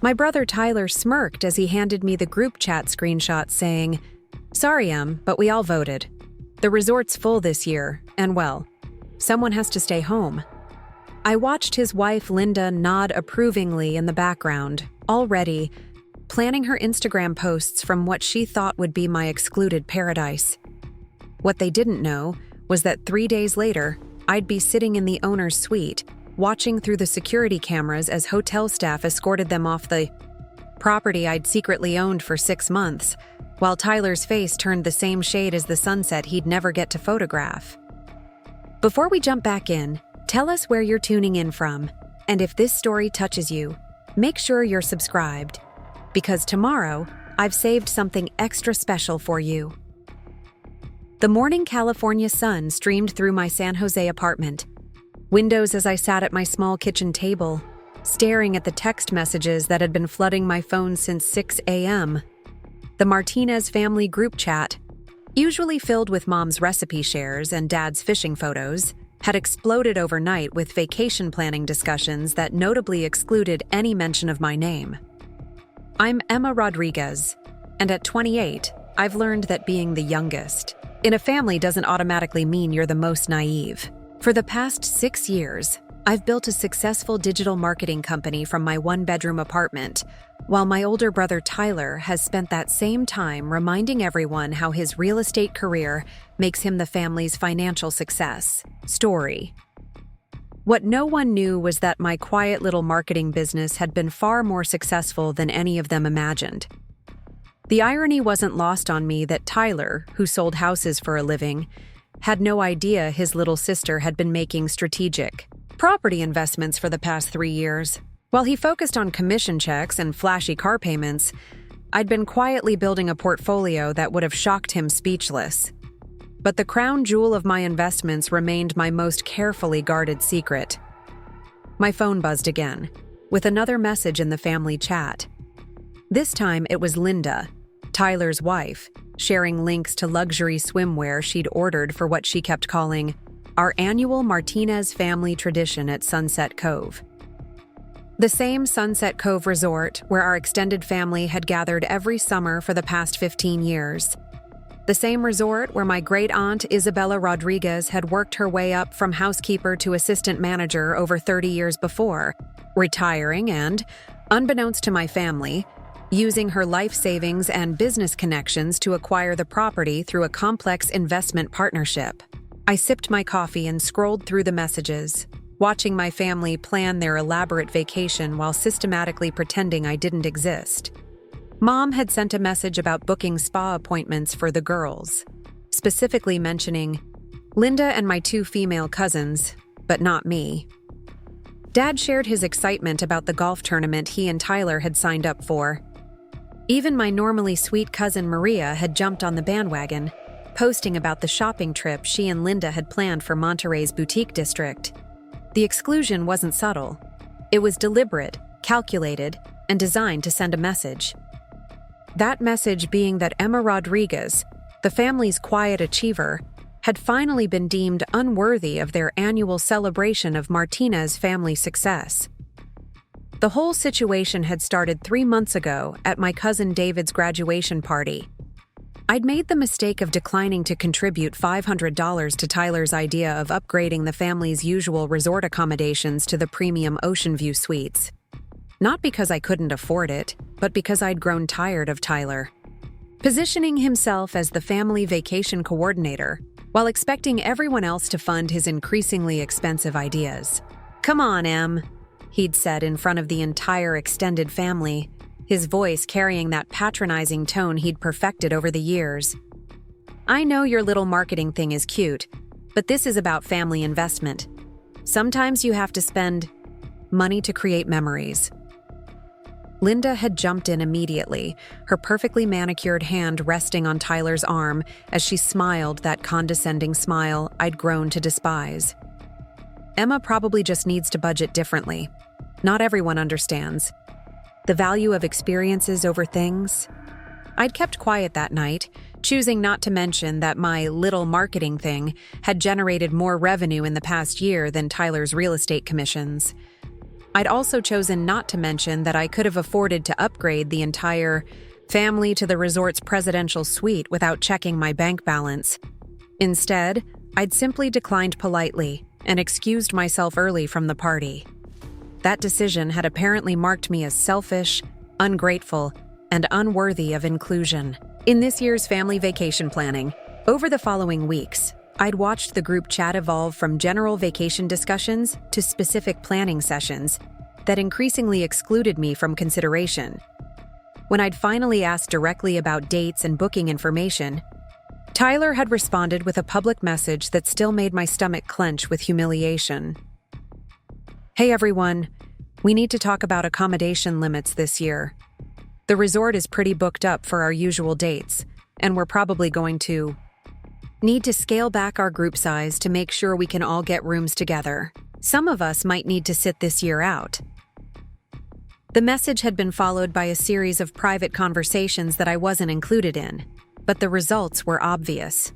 My brother Tyler smirked as he handed me the group chat screenshot saying, "Sorry, but we all voted. The resort's full this year, and well, someone has to stay home." I watched his wife Linda nod approvingly in the background, already planning her Instagram posts from what she thought would be my excluded paradise. What they didn't know was that 3 days later, I'd be sitting in the owner's suite, watching through the security cameras as hotel staff escorted them off the property I'd secretly owned for 6 months, while Tyler's face turned the same shade as the sunset he'd never get to photograph. Before we jump back in, tell us where you're tuning in from, and if this story touches you, make sure you're subscribed, because tomorrow, I've saved something extra special for you. The morning California sun streamed through my San Jose apartment. Windows as I sat at my small kitchen table, staring at the text messages that had been flooding my phone since 6 a.m. The Martinez family group chat, usually filled with Mom's recipe shares and Dad's fishing photos, had exploded overnight with vacation planning discussions that notably excluded any mention of my name. I'm Emma Rodriguez, and at 28, I've learned that being the youngest in a family doesn't automatically mean you're the most naive. For the past 6 years, I've built a successful digital marketing company from my one-bedroom apartment, while my older brother Tyler has spent that same time reminding everyone how his real estate career makes him the family's financial success story. What no one knew was that my quiet little marketing business had been far more successful than any of them imagined. The irony wasn't lost on me that Tyler, who sold houses for a living, had no idea his little sister had been making strategic property investments for the past 3 years. While he focused on commission checks and flashy car payments, I'd been quietly building a portfolio that would have shocked him speechless. But the crown jewel of my investments remained my most carefully guarded secret. My phone buzzed again, with another message in the family chat. This time it was Linda, Tyler's wife, sharing links to luxury swimwear she'd ordered for what she kept calling our annual Martinez family tradition at Sunset Cove. The same Sunset Cove Resort where our extended family had gathered every summer for the past 15 years. The same resort where my great-aunt Isabella Rodriguez had worked her way up from housekeeper to assistant manager over 30 years before, retiring and, unbeknownst to my family, using her life savings and business connections to acquire the property through a complex investment partnership. I sipped my coffee and scrolled through the messages, watching my family plan their elaborate vacation while systematically pretending I didn't exist. Mom had sent a message about booking spa appointments for the girls, specifically mentioning Linda and my 2 female cousins, but not me. Dad shared his excitement about the golf tournament he and Tyler had signed up for. Even my normally sweet cousin Maria had jumped on the bandwagon, posting about the shopping trip she and Linda had planned for Monterey's boutique district. The exclusion wasn't subtle. It was deliberate, calculated, and designed to send a message. That message being that Emma Rodriguez, the family's quiet achiever, had finally been deemed unworthy of their annual celebration of Martinez family success. The whole situation had started 3 months ago at my cousin David's graduation party. I'd made the mistake of declining to contribute $500 to Tyler's idea of upgrading the family's usual resort accommodations to the premium Ocean View suites. Not because I couldn't afford it, but because I'd grown tired of Tyler positioning himself as the family vacation coordinator while expecting everyone else to fund his increasingly expensive ideas. "Come on, Em," he'd said in front of the entire extended family, his voice carrying that patronizing tone he'd perfected over the years. "I know your little marketing thing is cute, but this is about family investment. Sometimes you have to spend money to create memories." Linda had jumped in immediately, her perfectly manicured hand resting on Tyler's arm as she smiled that condescending smile I'd grown to despise. Emma probably just needs to budget differently. Not everyone understands the value of experiences over things. I'd kept quiet that night, choosing not to mention that my little marketing thing had generated more revenue in the past year than Tyler's real estate commissions. I'd also chosen not to mention that I could have afforded to upgrade the entire family to the resort's presidential suite without checking my bank balance. Instead, I'd simply declined politely and excused myself early from the party. That decision had apparently marked me as selfish, ungrateful, and unworthy of inclusion. In this year's family vacation planning, over the following weeks, I'd watched the group chat evolve from general vacation discussions to specific planning sessions that increasingly excluded me from consideration. When I'd finally asked directly about dates and booking information, Tyler had responded with a public message that still made my stomach clench with humiliation. "Hey everyone, we need to talk about accommodation limits this year. The resort is pretty booked up for our usual dates, and we're probably going to need to scale back our group size to make sure we can all get rooms together. Some of us might need to sit this year out." The message had been followed by a series of private conversations that I wasn't included in, but the results were obvious.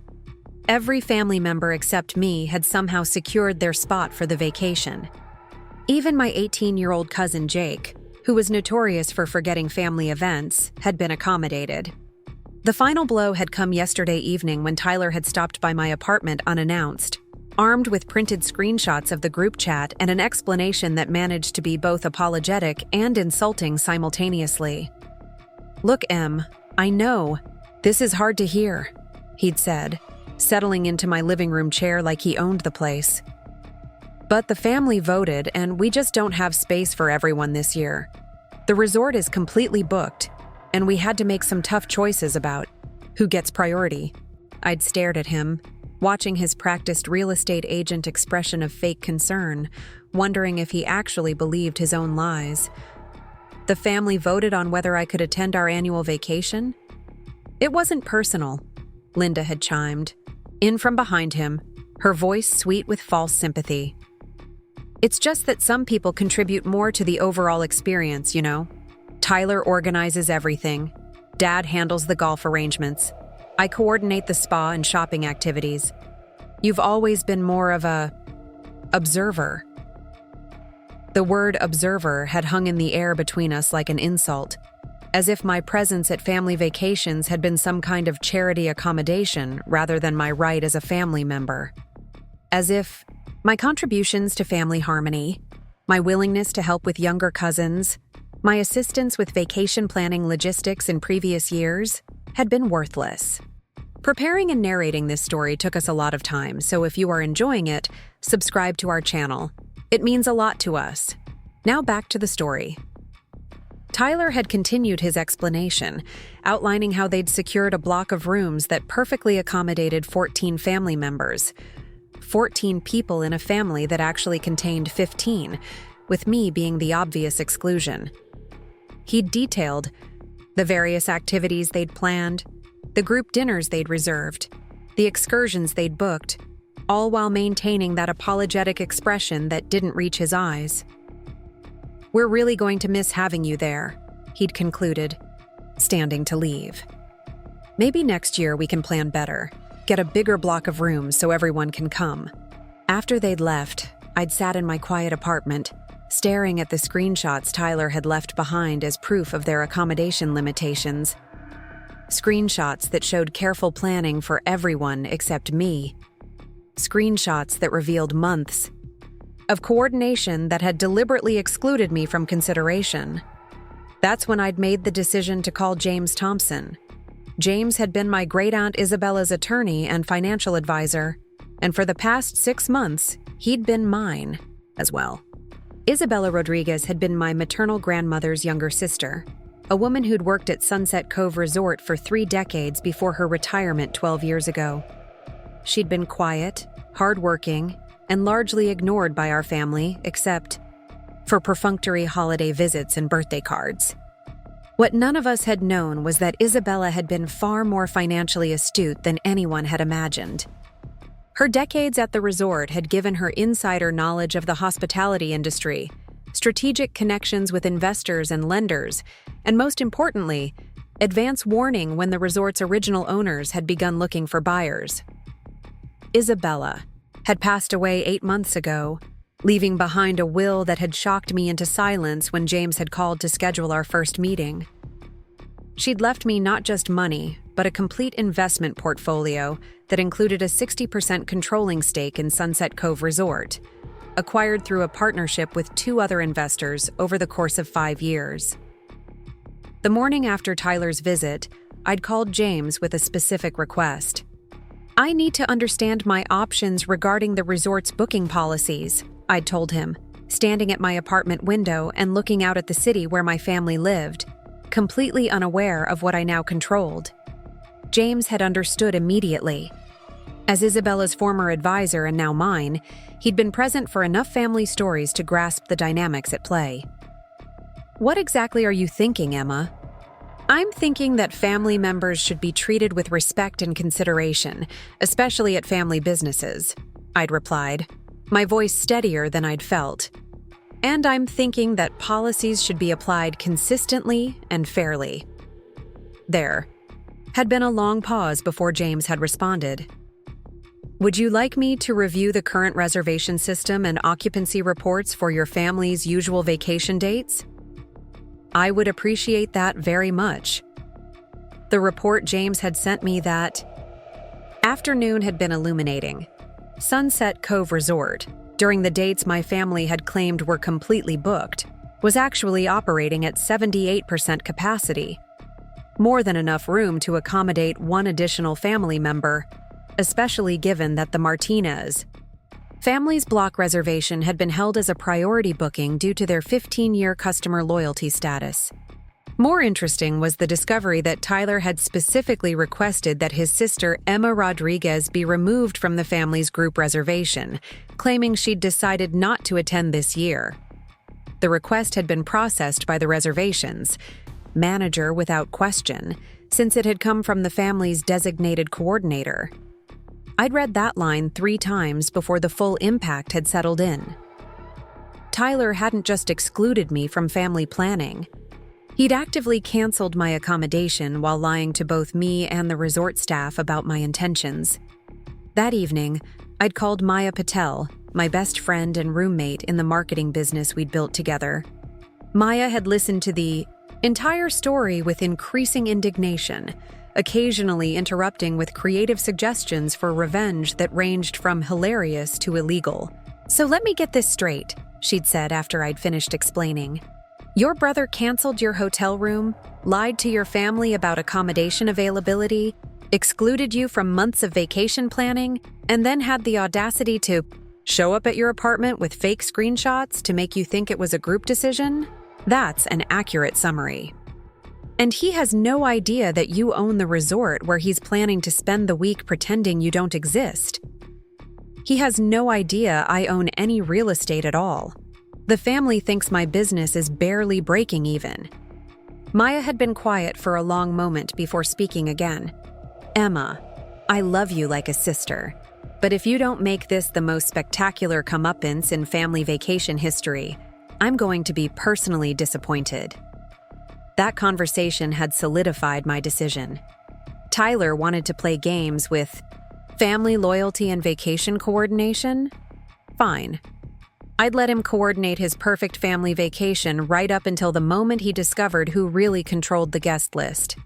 Every family member except me had somehow secured their spot for the vacation. Even my 18-year-old cousin Jake, who was notorious for forgetting family events, had been accommodated. The final blow had come yesterday evening when Tyler had stopped by my apartment unannounced, armed with printed screenshots of the group chat and an explanation that managed to be both apologetic and insulting simultaneously. "Look, Em, I know, this is hard to hear," he'd said, settling into my living room chair like he owned the place. "But the family voted, and we just don't have space for everyone this year. The resort is completely booked, and we had to make some tough choices about who gets priority." I'd stared at him, watching his practiced real estate agent expression of fake concern, wondering if he actually believed his own lies. The family voted on whether I could attend our annual vacation? "It wasn't personal," Linda had chimed, in from behind him, her voice sweet with false sympathy. "It's just that some people contribute more to the overall experience, you know. Tyler organizes everything. Dad handles the golf arrangements. I coordinate the spa and shopping activities. You've always been more of a observer." The word observer had hung in the air between us like an insult, as if my presence at family vacations had been some kind of charity accommodation rather than my right as a family member. As if my contributions to family harmony, my willingness to help with younger cousins, my assistance with vacation planning logistics in previous years had been worthless. Preparing and narrating this story took us a lot of time, so if you are enjoying it, subscribe to our channel. It means a lot to us. Now back to the story. Tyler had continued his explanation, outlining how they'd secured a block of rooms that perfectly accommodated 14 family members. 14 people in a family that actually contained 15, with me being the obvious exclusion. He'd detailed the various activities they'd planned, the group dinners they'd reserved, the excursions they'd booked, all while maintaining that apologetic expression that didn't reach his eyes. "We're really going to miss having you there," he'd concluded, standing to leave. "Maybe next year we can plan better, get a bigger block of rooms so everyone can come." After they'd left, I'd sat in my quiet apartment, staring at the screenshots Tyler had left behind as proof of their accommodation limitations. Screenshots that showed careful planning for everyone except me. Screenshots that revealed months of coordination that had deliberately excluded me from consideration. That's when I'd made the decision to call James Thompson. James had been my great-aunt Isabella's attorney and financial advisor, and for the past 6 months, he'd been mine as well. Isabella Rodriguez had been my maternal grandmother's younger sister, a woman who'd worked at Sunset Cove Resort for 3 decades before her retirement 12 years ago. She'd been quiet, hardworking, and largely ignored by our family, except for perfunctory holiday visits and birthday cards. What none of us had known was that Isabella had been far more financially astute than anyone had imagined. Her decades at the resort had given her insider knowledge of the hospitality industry, strategic connections with investors and lenders, and most importantly, advance warning when the resort's original owners had begun looking for buyers. Isabella had passed away 8 months ago, leaving behind a will that had shocked me into silence when James had called to schedule our first meeting. She'd left me not just money, but a complete investment portfolio that included a 60% controlling stake in Sunset Cove Resort, acquired through a partnership with 2 other investors over the course of 5 years. The morning after Tyler's visit, I'd called James with a specific request. "I need to understand my options regarding the resort's booking policies," I'd told him, standing at my apartment window and looking out at the city where my family lived, completely unaware of what I now controlled. James had understood immediately. As Isabella's former advisor and now mine, he'd been present for enough family stories to grasp the dynamics at play. "What exactly are you thinking, Emma?" "I'm thinking that family members should be treated with respect and consideration, especially at family businesses," I'd replied, my voice steadier than I'd felt. "And I'm thinking that policies should be applied consistently and fairly." There had been a long pause before James had responded. "Would you like me to review the current reservation system and occupancy reports for your family's usual vacation dates?" "I would appreciate that very much." The report James had sent me that afternoon had been illuminating. Sunset Cove Resort, during the dates my family had claimed were completely booked, was actually operating at 78% capacity, more than enough room to accommodate 1 additional family member, especially given that the Martinez family's block reservation had been held as a priority booking due to their 15-year customer loyalty status. More interesting was the discovery that Tyler had specifically requested that his sister Emma Rodriguez be removed from the family's group reservation, claiming she'd decided not to attend this year. The request had been processed by the reservations manager without question, since it had come from the family's designated coordinator. I'd read that line 3 times before the full impact had settled in. Tyler hadn't just excluded me from family planning. He'd actively canceled my accommodation while lying to both me and the resort staff about my intentions. That evening, I'd called Maya Patel, my best friend and roommate in the marketing business we'd built together. Maya had listened to the entire story with increasing indignation, occasionally interrupting with creative suggestions for revenge that ranged from hilarious to illegal. "So let me get this straight," she'd said after I'd finished explaining. "Your brother canceled your hotel room, lied to your family about accommodation availability, excluded you from months of vacation planning, and then had the audacity to show up at your apartment with fake screenshots to make you think it was a group decision? That's an accurate summary. And he has no idea that you own the resort where he's planning to spend the week pretending you don't exist. He has no idea I own any real estate at all. The family thinks my business is barely breaking even." Maya had been quiet for a long moment before speaking again. "Emma, I love you like a sister, but if you don't make this the most spectacular comeuppance in family vacation history, I'm going to be personally disappointed." That conversation had solidified my decision. Tyler wanted to play games with family loyalty and vacation coordination? Fine. I'd let him coordinate his perfect family vacation right up until the moment he discovered who really controlled the guest list.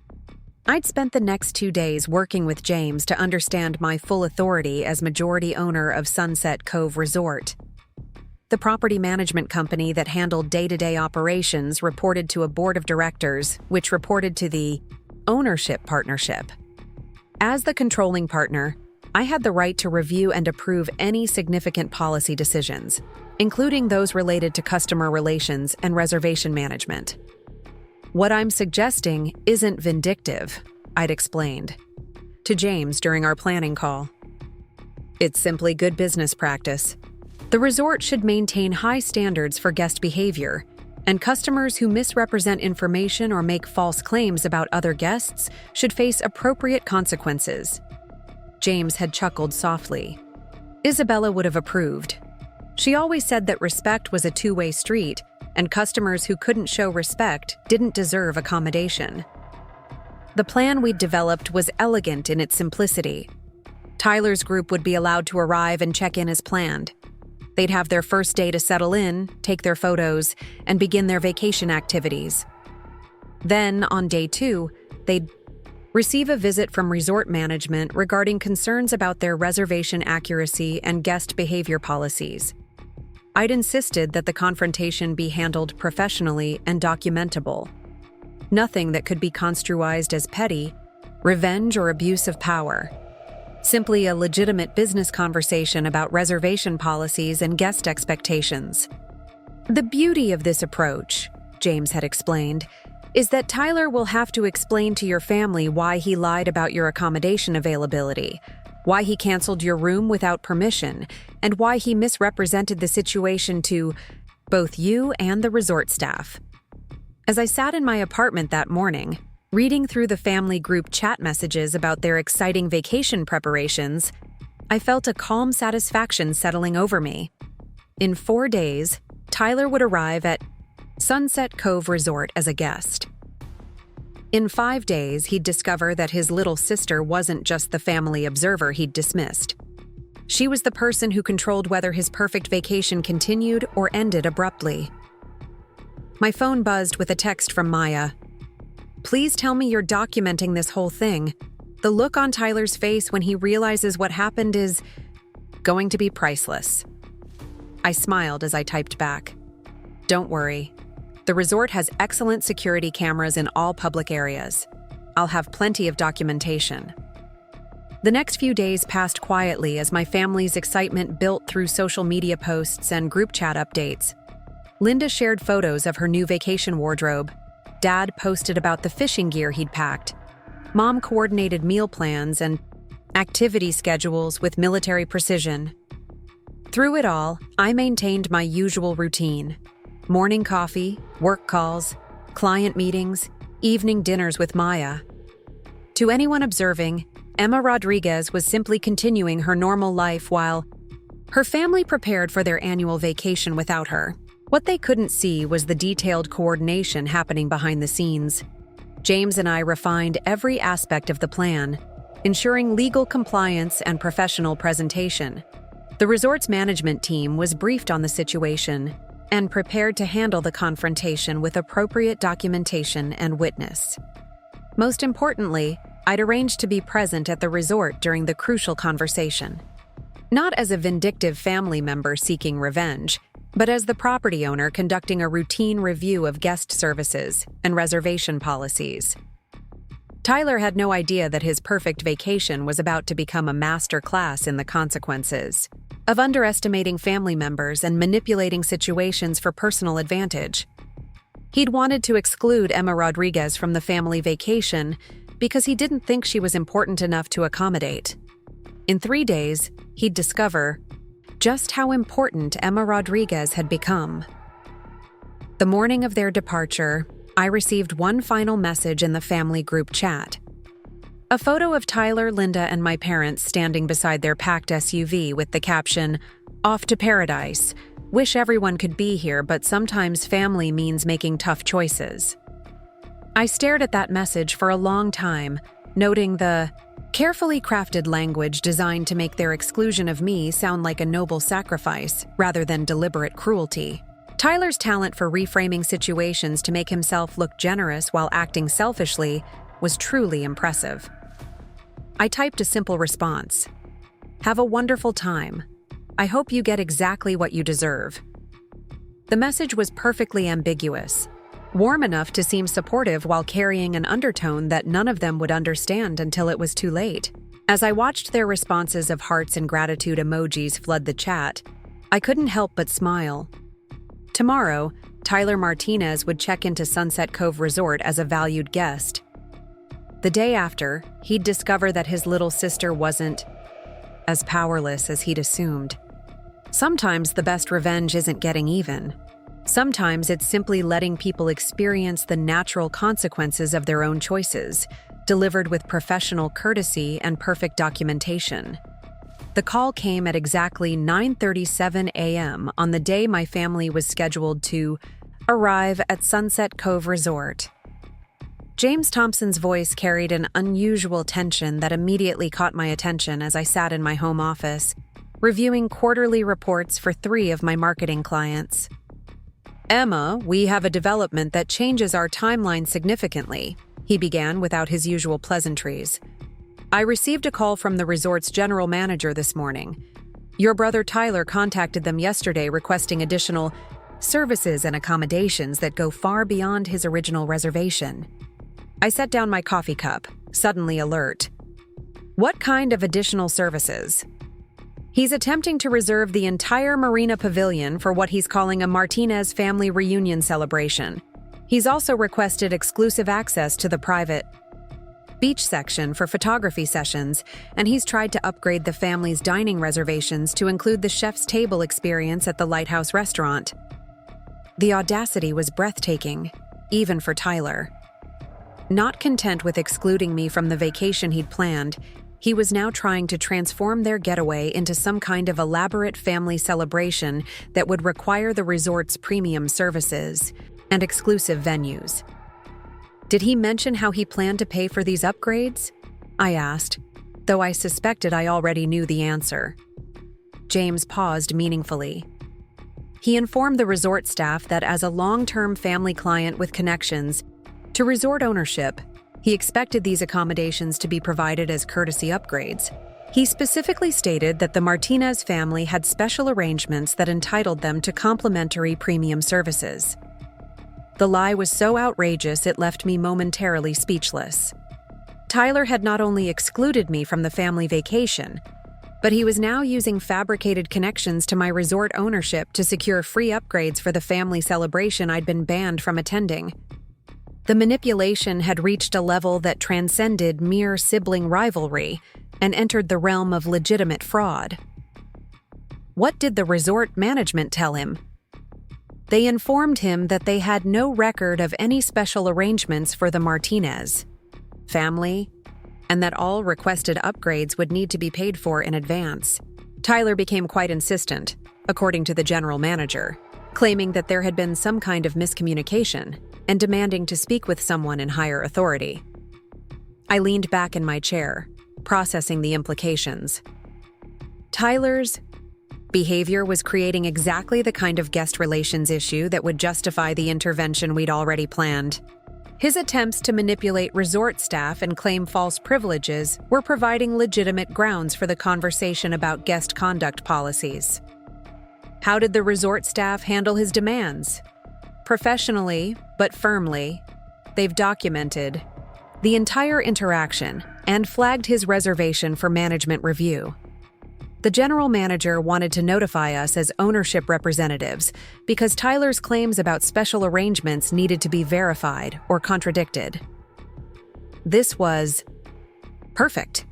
I'd spent the next 2 days working with James to understand my full authority as majority owner of Sunset Cove Resort. The property management company that handled day-to-day operations reported to a board of directors, which reported to the ownership partnership. As the controlling partner, I had the right to review and approve any significant policy decisions, including those related to customer relations and reservation management. "What I'm suggesting isn't vindictive," I'd explained to James during our planning call. "It's simply good business practice. The resort should maintain high standards for guest behavior, and customers who misrepresent information or make false claims about other guests should face appropriate consequences." James had chuckled softly. Isabella would have approved. She always said that respect was a 2-way street, and customers who couldn't show respect didn't deserve accommodation. The plan we'd developed was elegant in its simplicity. Tyler's group would be allowed to arrive and check in as planned. They'd have their first day to settle in, take their photos, and begin their vacation activities. Then, on day 2, they'd receive a visit from resort management regarding concerns about their reservation accuracy and guest behavior policies. I'd insisted that the confrontation be handled professionally and documentable. Nothing that could be construized as petty, revenge, or abuse of power. Simply a legitimate business conversation about reservation policies and guest expectations. The beauty of this approach, James had explained, is that Tyler will have to explain to your family why he lied about your accommodation availability, why he canceled your room without permission, and why he misrepresented the situation to both you and the resort staff. As I sat in my apartment that morning, reading through the family group chat messages about their exciting vacation preparations, I felt a calm satisfaction settling over me. In 4 days, Tyler would arrive at Sunset Cove Resort as a guest. In 5 days, he'd discover that his little sister wasn't just the family observer he'd dismissed. She was the person who controlled whether his perfect vacation continued or ended abruptly. My phone buzzed with a text from Maya. "Please tell me you're documenting this whole thing. The look on Tyler's face when he realizes what happened is going to be priceless." I smiled as I typed back. "Don't worry. The resort has excellent security cameras in all public areas. I'll have plenty of documentation." The next few days passed quietly as my family's excitement built through social media posts and group chat updates. Linda shared photos of her new vacation wardrobe. Dad posted about the fishing gear he'd packed. Mom coordinated meal plans and activity schedules with military precision. Through it all, I maintained my usual routine. Morning coffee, work calls, client meetings, evening dinners with Maya. To anyone observing, Emma Rodriguez was simply continuing her normal life while her family prepared for their annual vacation without her. What they couldn't see was the detailed coordination happening behind the scenes. James and I refined every aspect of the plan, ensuring legal compliance and professional presentation. The resort's management team was briefed on the situation and prepared to handle the confrontation with appropriate documentation and witness. Most importantly, I'd arranged to be present at the resort during the crucial conversation. Not as a vindictive family member seeking revenge, but as the property owner conducting a routine review of guest services and reservation policies. Tyler had no idea that his perfect vacation was about to become a master class in the consequences of underestimating family members and manipulating situations for personal advantage. He'd wanted to exclude Emma Rodriguez from the family vacation because he didn't think she was important enough to accommodate. In 3 days, he'd discover just how important Emma Rodriguez had become. The morning of their departure, I received one final message in the family group chat. A photo of Tyler, Linda, and my parents standing beside their packed SUV with the caption, "Off to paradise. Wish everyone could be here, but sometimes family means making tough choices." I stared at that message for a long time, noting the carefully crafted language designed to make their exclusion of me sound like a noble sacrifice rather than deliberate cruelty. Tyler's talent for reframing situations to make himself look generous while acting selfishly was truly impressive. I typed a simple response. "Have a wonderful time. I hope you get exactly what you deserve." The message was perfectly ambiguous, warm enough to seem supportive while carrying an undertone that none of them would understand until it was too late. As I watched their responses of hearts and gratitude emojis flood the chat, I couldn't help but smile. Tomorrow, Tyler Martinez would check into Sunset Cove Resort as a valued guest. The day after, he'd discover that his little sister wasn't as powerless as he'd assumed. Sometimes the best revenge isn't getting even. Sometimes it's simply letting people experience the natural consequences of their own choices, delivered with professional courtesy and perfect documentation. The call came at exactly 9:37 a.m. on the day my family was scheduled to arrive at Sunset Cove Resort. James Thompson's voice carried an unusual tension that immediately caught my attention as I sat in my home office. reviewing quarterly reports for 3 of my marketing clients. "Emma, we have a development that changes our timeline significantly," he began without his usual pleasantries. "I received a call from the resort's general manager this morning. Your brother Tyler contacted them yesterday requesting additional services and accommodations that go far beyond his original reservation." I set down my coffee cup, suddenly alert. "What kind of additional services?" "He's attempting to reserve the entire Marina Pavilion for what he's calling a Martinez family reunion celebration. He's also requested exclusive access to the private beach section for photography sessions, and he's tried to upgrade the family's dining reservations to include the chef's table experience at the Lighthouse restaurant." The audacity was breathtaking, even for Tyler. Not content with excluding me from the vacation he'd planned, he was now trying to transform their getaway into some kind of elaborate family celebration that would require the resort's premium services and exclusive venues. "Did he mention how he planned to pay for these upgrades?" I asked, though I suspected I already knew the answer. James paused meaningfully. He informed the resort staff that as a long-term family client with connections to resort ownership, he expected these accommodations to be provided as courtesy upgrades. He specifically stated that the Martinez family had special arrangements that entitled them to complimentary premium services. The lie was so outrageous it left me momentarily speechless. Tyler had not only excluded me from the family vacation, but he was now using fabricated connections to my resort ownership to secure free upgrades for the family celebration I'd been banned from attending. The manipulation had reached a level that transcended mere sibling rivalry and entered the realm of legitimate fraud. What did the resort management tell him? They informed him that they had no record of any special arrangements for the Martinez family, and that all requested upgrades would need to be paid for in advance. Tyler became quite insistent, according to the general manager, claiming that there had been some kind of miscommunication and demanding to speak with someone in higher authority. I leaned back in my chair, processing the implications. Tyler's behavior was creating exactly the kind of guest relations issue that would justify the intervention we'd already planned. His attempts to manipulate resort staff and claim false privileges were providing legitimate grounds for the conversation about guest conduct policies. How did the resort staff handle his demands? Professionally, but firmly. They've documented the entire interaction and flagged his reservation for management review. The general manager wanted to notify us as ownership representatives because Tyler's claims about special arrangements needed to be verified or contradicted. This was perfect.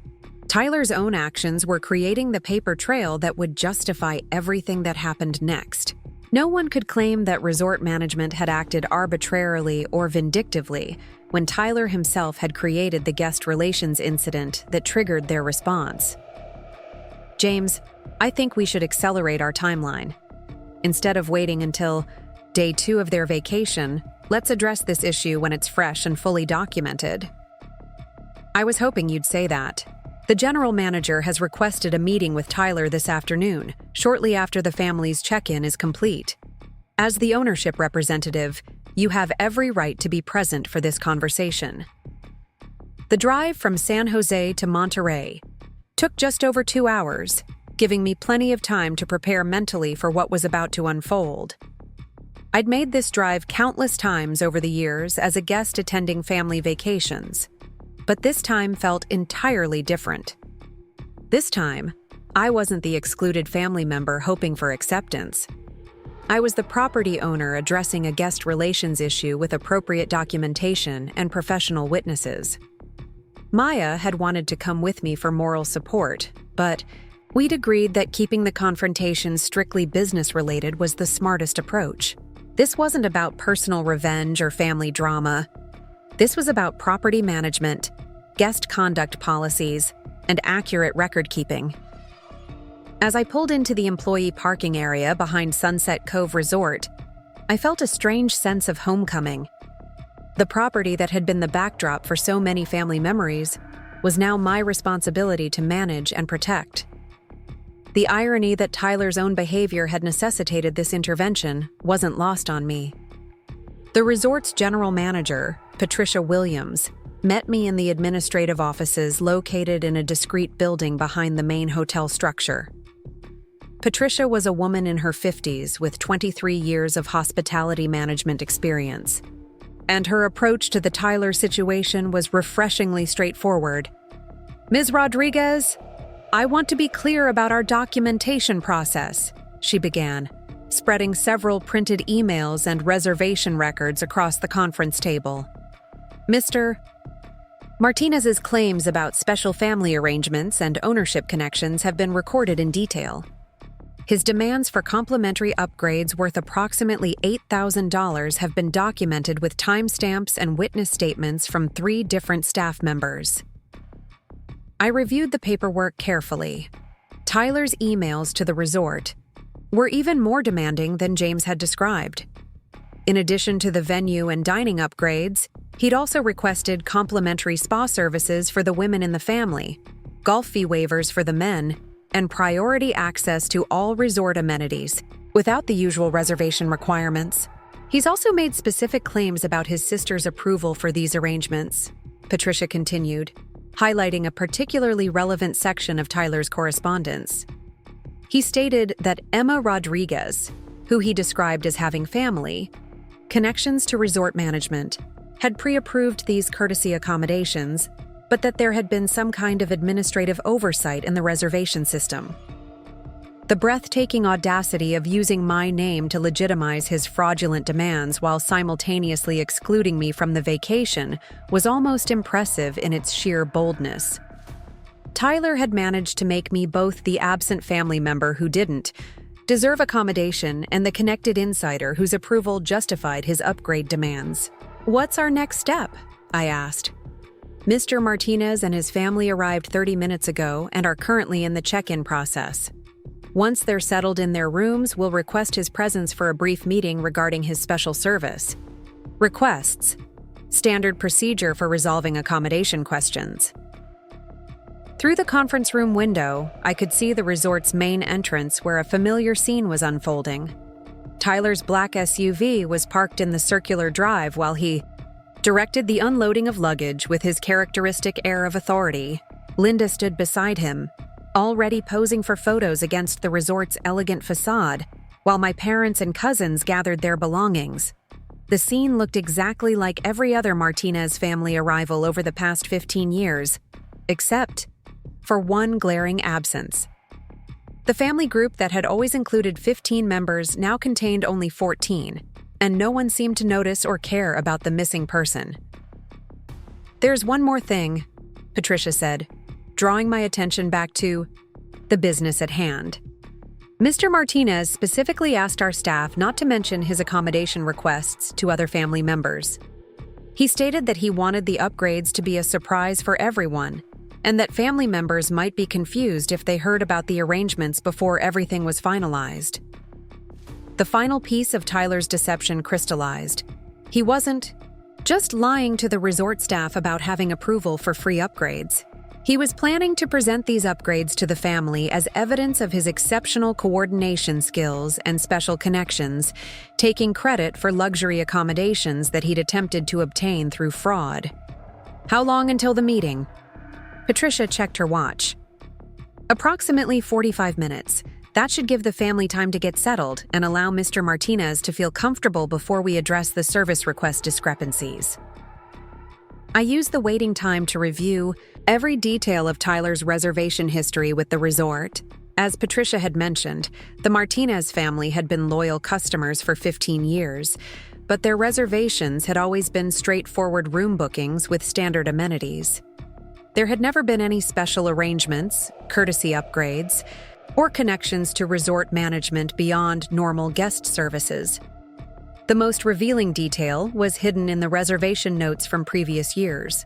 Tyler's own actions were creating the paper trail that would justify everything that happened next. No one could claim that resort management had acted arbitrarily or vindictively when Tyler himself had created the guest relations incident that triggered their response. "James, I think we should accelerate our timeline. Instead of waiting until day 2 of their vacation, let's address this issue when it's fresh and fully documented." "I was hoping you'd say that. The general manager has requested a meeting with Tyler this afternoon, shortly after the family's check-in is complete. As the ownership representative, you have every right to be present for this conversation." The drive from San Jose to Monterey took just over 2 hours, giving me plenty of time to prepare mentally for what was about to unfold. I'd made this drive countless times over the years as a guest attending family vacations, but this time felt entirely different. This time, I wasn't the excluded family member hoping for acceptance. I was the property owner addressing a guest relations issue with appropriate documentation and professional witnesses. Maya had wanted to come with me for moral support, but we'd agreed that keeping the confrontation strictly business-related was the smartest approach. This wasn't about personal revenge or family drama. This was about property management, guest conduct policies, and accurate record-keeping. As I pulled into the employee parking area behind Sunset Cove Resort, I felt a strange sense of homecoming. The property that had been the backdrop for so many family memories was now my responsibility to manage and protect. The irony that Tyler's own behavior had necessitated this intervention wasn't lost on me. The resort's general manager, Patricia Williams, met me in the administrative offices located in a discreet building behind the main hotel structure. Patricia was a woman in her 50s with 23 years of hospitality management experience, and her approach to the Tyler situation was refreshingly straightforward. "Ms. Rodriguez, I want to be clear about our documentation process," she began, spreading several printed emails and reservation records across the conference table. Mr. Martinez's claims about special family arrangements and ownership connections have been recorded in detail. His demands for complimentary upgrades worth approximately $8,000 have been documented with timestamps and witness statements from 3 different staff members. I reviewed the paperwork carefully. Tyler's emails to the resort were even more demanding than James had described. In addition to the venue and dining upgrades, he'd also requested complimentary spa services for the women in the family, golf fee waivers for the men, and priority access to all resort amenities, without the usual reservation requirements. He's also made specific claims about his sister's approval for these arrangements, Patricia continued, highlighting a particularly relevant section of Tyler's correspondence. He stated that Emma Rodriguez, who he described as having family connections to resort management, had pre-approved these courtesy accommodations, but that there had been some kind of administrative oversight in the reservation system. The breathtaking audacity of using my name to legitimize his fraudulent demands while simultaneously excluding me from the vacation was almost impressive in its sheer boldness. Tyler had managed to make me both the absent family member who didn't deserve accommodation and the connected insider whose approval justified his upgrade demands. "What's our next step?" I asked. "Mr. Martinez and his family arrived 30 minutes ago and are currently in the check-in process. Once they're settled in their rooms, we'll request his presence for a brief meeting regarding his special service. Requests. Standard procedure for resolving accommodation questions." Through the conference room window, I could see the resort's main entrance where a familiar scene was unfolding. Tyler's black SUV was parked in the circular drive while he directed the unloading of luggage with his characteristic air of authority. Linda stood beside him, already posing for photos against the resort's elegant facade, while my parents and cousins gathered their belongings. The scene looked exactly like every other Martinez family arrival over the past 15 years, except for one glaring absence. The family group that had always included 15 members now contained only 14, and no one seemed to notice or care about the missing person. "There's one more thing," Patricia said, drawing my attention back to the business at hand. "Mr. Martinez specifically asked our staff not to mention his accommodation requests to other family members. He stated that he wanted the upgrades to be a surprise for everyone, and that family members might be confused if they heard about the arrangements before everything was finalized." The final piece of Tyler's deception crystallized. He wasn't just lying to the resort staff about having approval for free upgrades. He was planning to present these upgrades to the family as evidence of his exceptional coordination skills and special connections, taking credit for luxury accommodations that he'd attempted to obtain through fraud. "How long until the meeting?" Patricia checked her watch. "Approximately 45 minutes. That should give the family time to get settled and allow Mr. Martinez to feel comfortable before we address the service request discrepancies." I used the waiting time to review every detail of Tyler's reservation history with the resort. As Patricia had mentioned, the Martinez family had been loyal customers for 15 years, but their reservations had always been straightforward room bookings with standard amenities. There had never been any special arrangements, courtesy upgrades, or connections to resort management beyond normal guest services. The most revealing detail was hidden in the reservation notes from previous years.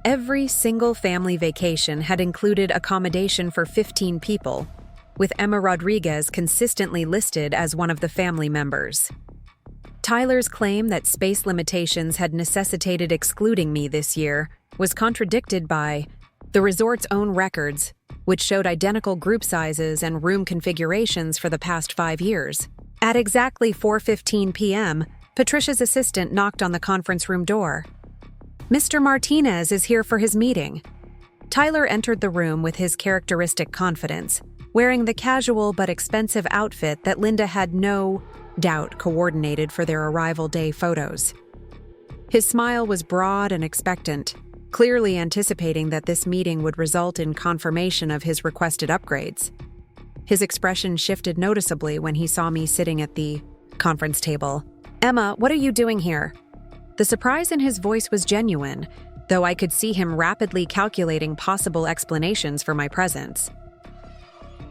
Every single family vacation had included accommodation for 15 people, with Emma Rodriguez consistently listed as one of the family members. Tyler's claim that space limitations had necessitated excluding me this year was contradicted by the resort's own records which showed identical group sizes and room configurations for the past 5 years. At exactly 4:15 p.m., Patricia's assistant knocked on the conference room door. "Mr. Martinez is here for his meeting." Tyler entered the room with his characteristic confidence, wearing the casual but expensive outfit that Linda had no doubt coordinated for their arrival day photos. His smile was broad and expectant, clearly anticipating that this meeting would result in confirmation of his requested upgrades. His expression shifted noticeably when he saw me sitting at the conference table. "Emma, what are you doing here?" The surprise in his voice was genuine, though I could see him rapidly calculating possible explanations for my presence.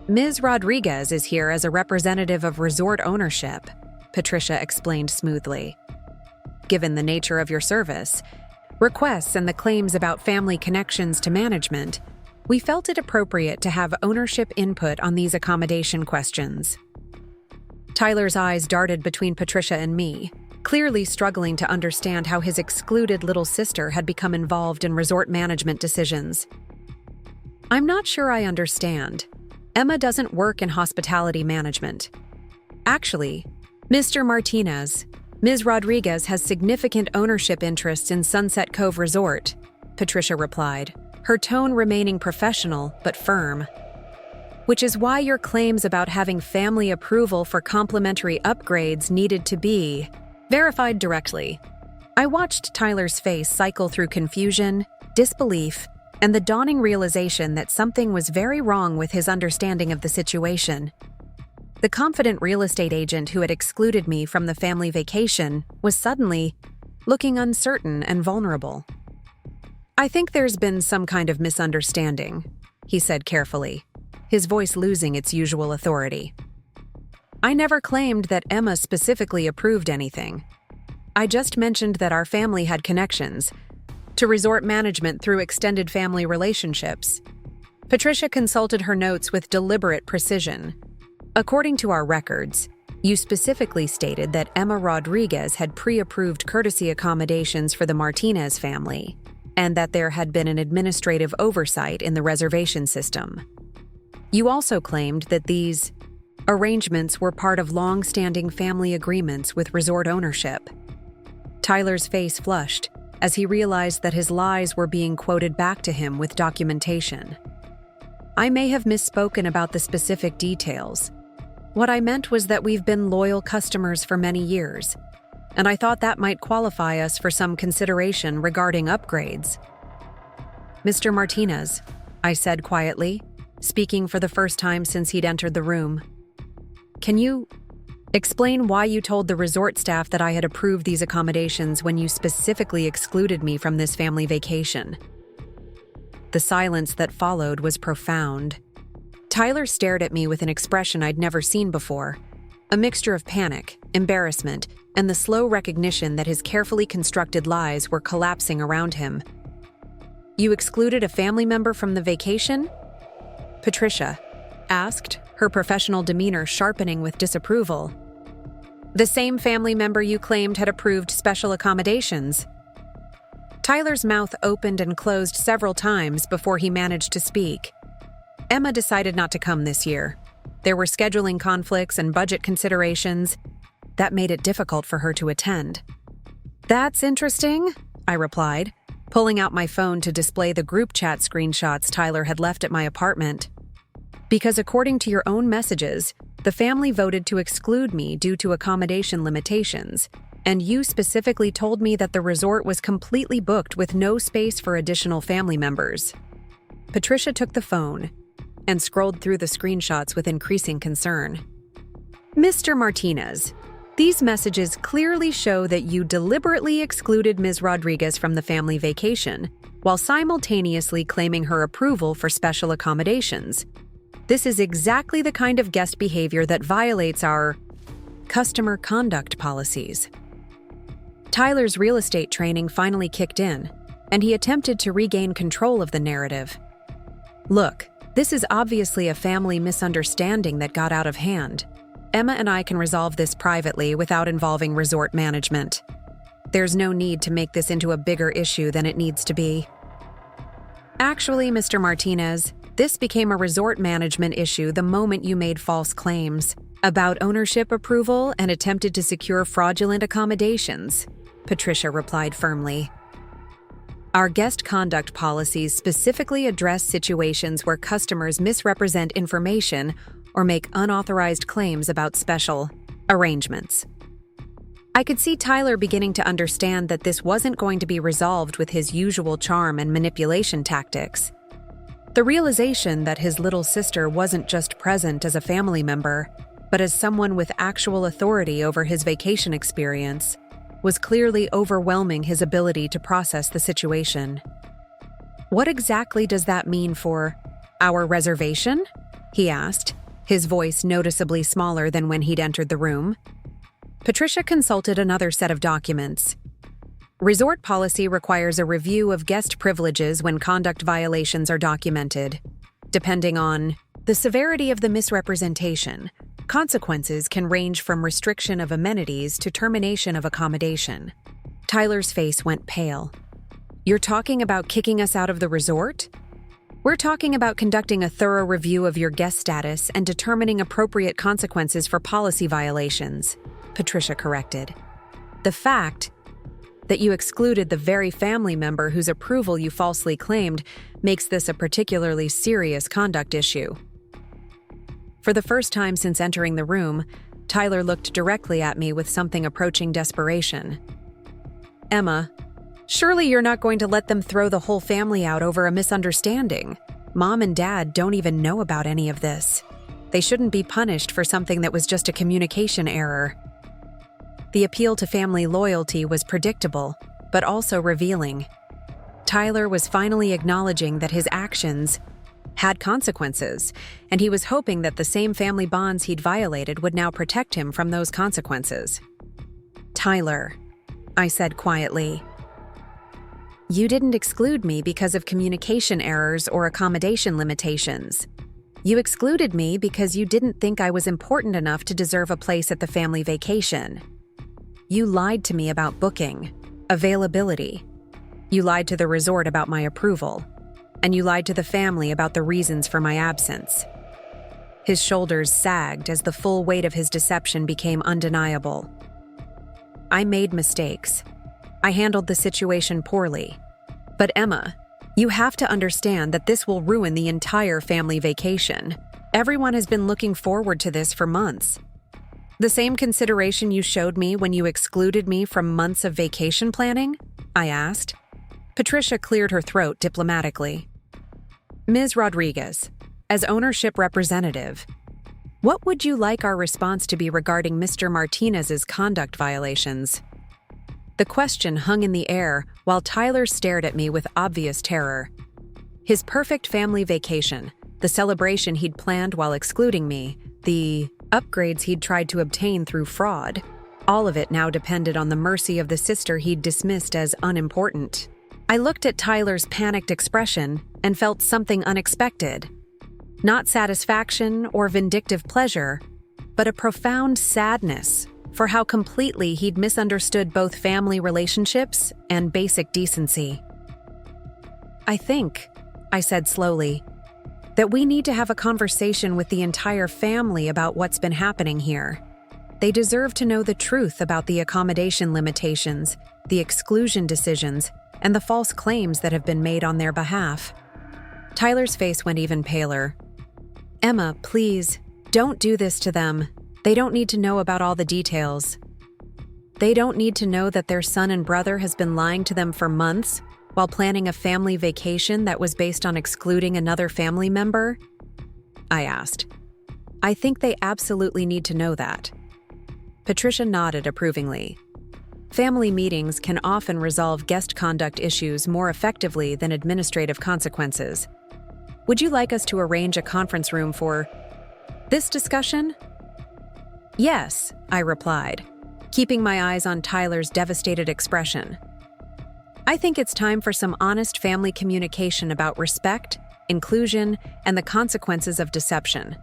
"Ms. Rodriguez is here as a representative of resort ownership," Patricia explained smoothly. "Given the nature of your service, requests and the claims about family connections to management, we felt it appropriate to have ownership input on these accommodation questions." Tyler's eyes darted between Patricia and me, clearly struggling to understand how his excluded little sister had become involved in resort management decisions. "I'm not sure I understand. Emma doesn't work in hospitality management. Actually, Mr. Martinez, Ms. Rodriguez has significant ownership interests in Sunset Cove Resort," Patricia replied, her tone remaining professional but firm. "Which is why your claims about having family approval for complimentary upgrades needed to be verified directly." I watched Tyler's face cycle through confusion, disbelief, and the dawning realization that something was very wrong with his understanding of the situation. The confident real estate agent who had excluded me from the family vacation was suddenly looking uncertain and vulnerable. "I think there's been some kind of misunderstanding," he said carefully, his voice losing its usual authority. "I never claimed that Emma specifically approved anything. I just mentioned that our family had connections to resort management through extended family relationships." Patricia consulted her notes with deliberate precision. "According to our records, you specifically stated that Emma Rodriguez had pre-approved courtesy accommodations for the Martinez family, and that there had been an administrative oversight in the reservation system. You also claimed that these arrangements were part of long-standing family agreements with resort ownership." Tyler's face flushed as he realized that his lies were being quoted back to him with documentation. "I may have misspoken about the specific details. What I meant was that we've been loyal customers for many years, and I thought that might qualify us for some consideration regarding upgrades." "Mr. Martinez," I said quietly, speaking for the first time since he'd entered the room. "Can you explain why you told the resort staff that I had approved these accommodations when you specifically excluded me from this family vacation?" The silence that followed was profound. Tyler stared at me with an expression I'd never seen before, a mixture of panic, embarrassment, and the slow recognition that his carefully constructed lies were collapsing around him. "You excluded a family member from the vacation?" Patricia asked, her professional demeanor sharpening with disapproval. "The same family member you claimed had approved special accommodations." Tyler's mouth opened and closed several times before he managed to speak. "Emma decided not to come this year. There were scheduling conflicts and budget considerations that made it difficult for her to attend." "That's interesting," I replied, pulling out my phone to display the group chat screenshots Tyler had left at my apartment. "Because according to your own messages, the family voted to exclude me due to accommodation limitations, and you specifically told me that the resort was completely booked with no space for additional family members." Patricia took the phone and scrolled through the screenshots with increasing concern. "Mr. Martinez, these messages clearly show that you deliberately excluded Ms. Rodriguez from the family vacation, while simultaneously claiming her approval for special accommodations. This is exactly the kind of guest behavior that violates our customer conduct policies." Tyler's real estate training finally kicked in, and he attempted to regain control of the narrative. "Look, this is obviously a family misunderstanding that got out of hand. Emma and I can resolve this privately without involving resort management. There's no need to make this into a bigger issue than it needs to be." "Actually, Mr. Martinez, This became a resort management issue the moment you made false claims about ownership approval and attempted to secure fraudulent accommodations, Patricia replied firmly. Our guest conduct policies specifically address situations where customers misrepresent information or make unauthorized claims about special arrangements. I could see Tyler beginning to understand that this wasn't going to be resolved with his usual charm and manipulation tactics. The realization that his little sister wasn't just present as a family member, but as someone with actual authority over his vacation experience, was clearly overwhelming his ability to process the situation. "What exactly does that mean for our reservation?" he asked, his voice noticeably smaller than when he'd entered the room. Patricia consulted another set of documents. Resort policy requires a review of guest privileges when conduct violations are documented. Depending on the severity of the misrepresentation, consequences can range from restriction of amenities to termination of accommodation. Tyler's face went pale. "You're talking about kicking us out of the resort?" "We're talking about conducting a thorough review of your guest status and determining appropriate consequences for policy violations," Patricia corrected. "The fact that you excluded the very family member whose approval you falsely claimed makes this a particularly serious conduct issue." For the first time since entering the room, Tyler looked directly at me with something approaching desperation. "Emma, surely you're not going to let them throw the whole family out over a misunderstanding. Mom and Dad don't even know about any of this. They shouldn't be punished for something that was just a communication error." The appeal to family loyalty was predictable, but also revealing. Tyler was finally acknowledging that his actions had consequences, and he was hoping that the same family bonds he'd violated would now protect him from those consequences. "Tyler," I said quietly, "you didn't exclude me because of communication errors or accommodation limitations. You excluded me because you didn't think I was important enough to deserve a place at the family vacation. You lied to me about booking, availability. You lied to the resort about my approval. And you lied to the family about the reasons for my absence." His shoulders sagged as the full weight of his deception became undeniable. "I made mistakes. I handled the situation poorly. But Emma, you have to understand that this will ruin the entire family vacation. Everyone has been looking forward to this for months. The same consideration you showed me when you excluded me from months of vacation planning?" I asked. Patricia cleared her throat diplomatically. "Ms. Rodriguez, as ownership representative, what would you like our response to be regarding Mr. Martinez's conduct violations?" The question hung in the air while Tyler stared at me with obvious terror. His perfect family vacation, the celebration he'd planned while excluding me, the upgrades he'd tried to obtain through fraud, all of it now depended on the mercy of the sister he'd dismissed as unimportant. I looked at Tyler's panicked expression and felt something unexpected. Not satisfaction or vindictive pleasure, but a profound sadness for how completely he'd misunderstood both family relationships and basic decency. "I think," I said slowly, "that we need to have a conversation with the entire family about what's been happening here. They deserve to know the truth about the accommodation limitations, the exclusion decisions, and the false claims that have been made on their behalf." Tyler's face went even paler. "Emma, please, don't do this to them. They don't need to know about all the details. They don't need to know that their son and brother has been lying to them for months while planning a family vacation that was based on excluding another family member?" I asked. "I think they absolutely need to know that." Patricia nodded approvingly. Family meetings can often resolve guest conduct issues more effectively than administrative consequences. "Would you like us to arrange a conference room for this discussion?" "Yes," I replied, keeping my eyes on Tyler's devastated expression. "I think it's time for some honest family communication about respect, inclusion, and the consequences of deception."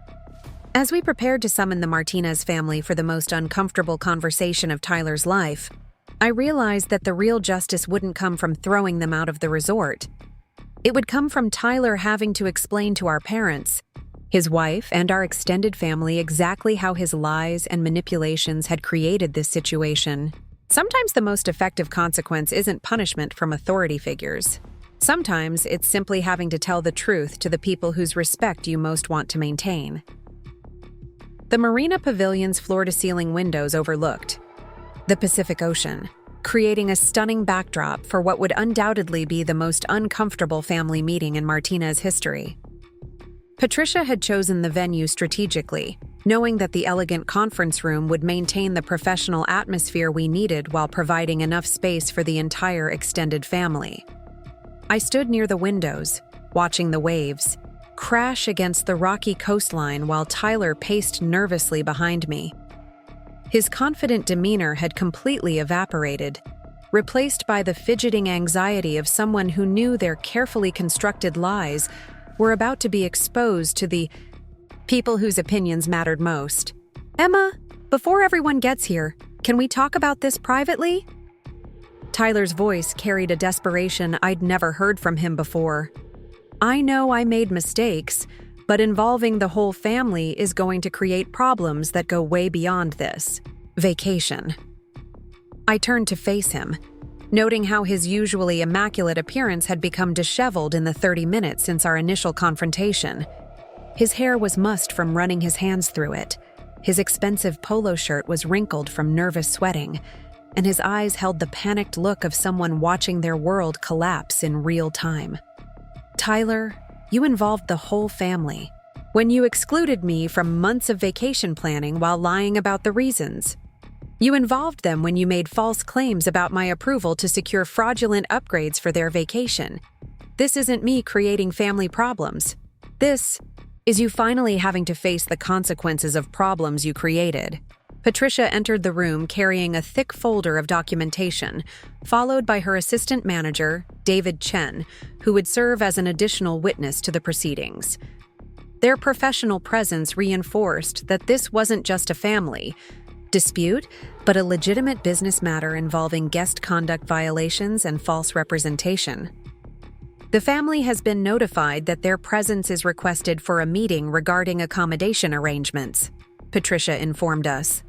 As we prepared to summon the Martinez family for the most uncomfortable conversation of Tyler's life, I realized that the real justice wouldn't come from throwing them out of the resort. It would come from Tyler having to explain to our parents, his wife, and our extended family exactly how his lies and manipulations had created this situation. Sometimes the most effective consequence isn't punishment from authority figures. Sometimes it's simply having to tell the truth to the people whose respect you most want to maintain. The Marina Pavilion's floor-to-ceiling windows overlooked the Pacific Ocean, creating a stunning backdrop for what would undoubtedly be the most uncomfortable family meeting in Martinez history. Patricia had chosen the venue strategically, knowing that the elegant conference room would maintain the professional atmosphere we needed while providing enough space for the entire extended family. I stood near the windows, watching the waves crash against the rocky coastline while Tyler paced nervously behind me. His confident demeanor had completely evaporated, replaced by the fidgeting anxiety of someone who knew their carefully constructed lies were about to be exposed to the people whose opinions mattered most. "Emma, before everyone gets here, can we talk about this privately?" Tyler's voice carried a desperation I'd never heard from him before. "I know I made mistakes, but involving the whole family is going to create problems that go way beyond this vacation." I turned to face him, noting how his usually immaculate appearance had become disheveled in the 30 minutes since our initial confrontation. His hair was mussed from running his hands through it. His expensive polo shirt was wrinkled from nervous sweating, and his eyes held the panicked look of someone watching their world collapse in real time. "Tyler, you involved the whole family when you excluded me from months of vacation planning while lying about the reasons. You involved them when you made false claims about my approval to secure fraudulent upgrades for their vacation. This isn't me creating family problems. This is you finally having to face the consequences of problems you created." Patricia entered the room carrying a thick folder of documentation, followed by her assistant manager, David Chen, who would serve as an additional witness to the proceedings. Their professional presence reinforced that this wasn't just a family dispute, but a legitimate business matter involving guest conduct violations and false representation. The family has been notified that their presence is requested for a meeting regarding accommodation arrangements, Patricia informed us.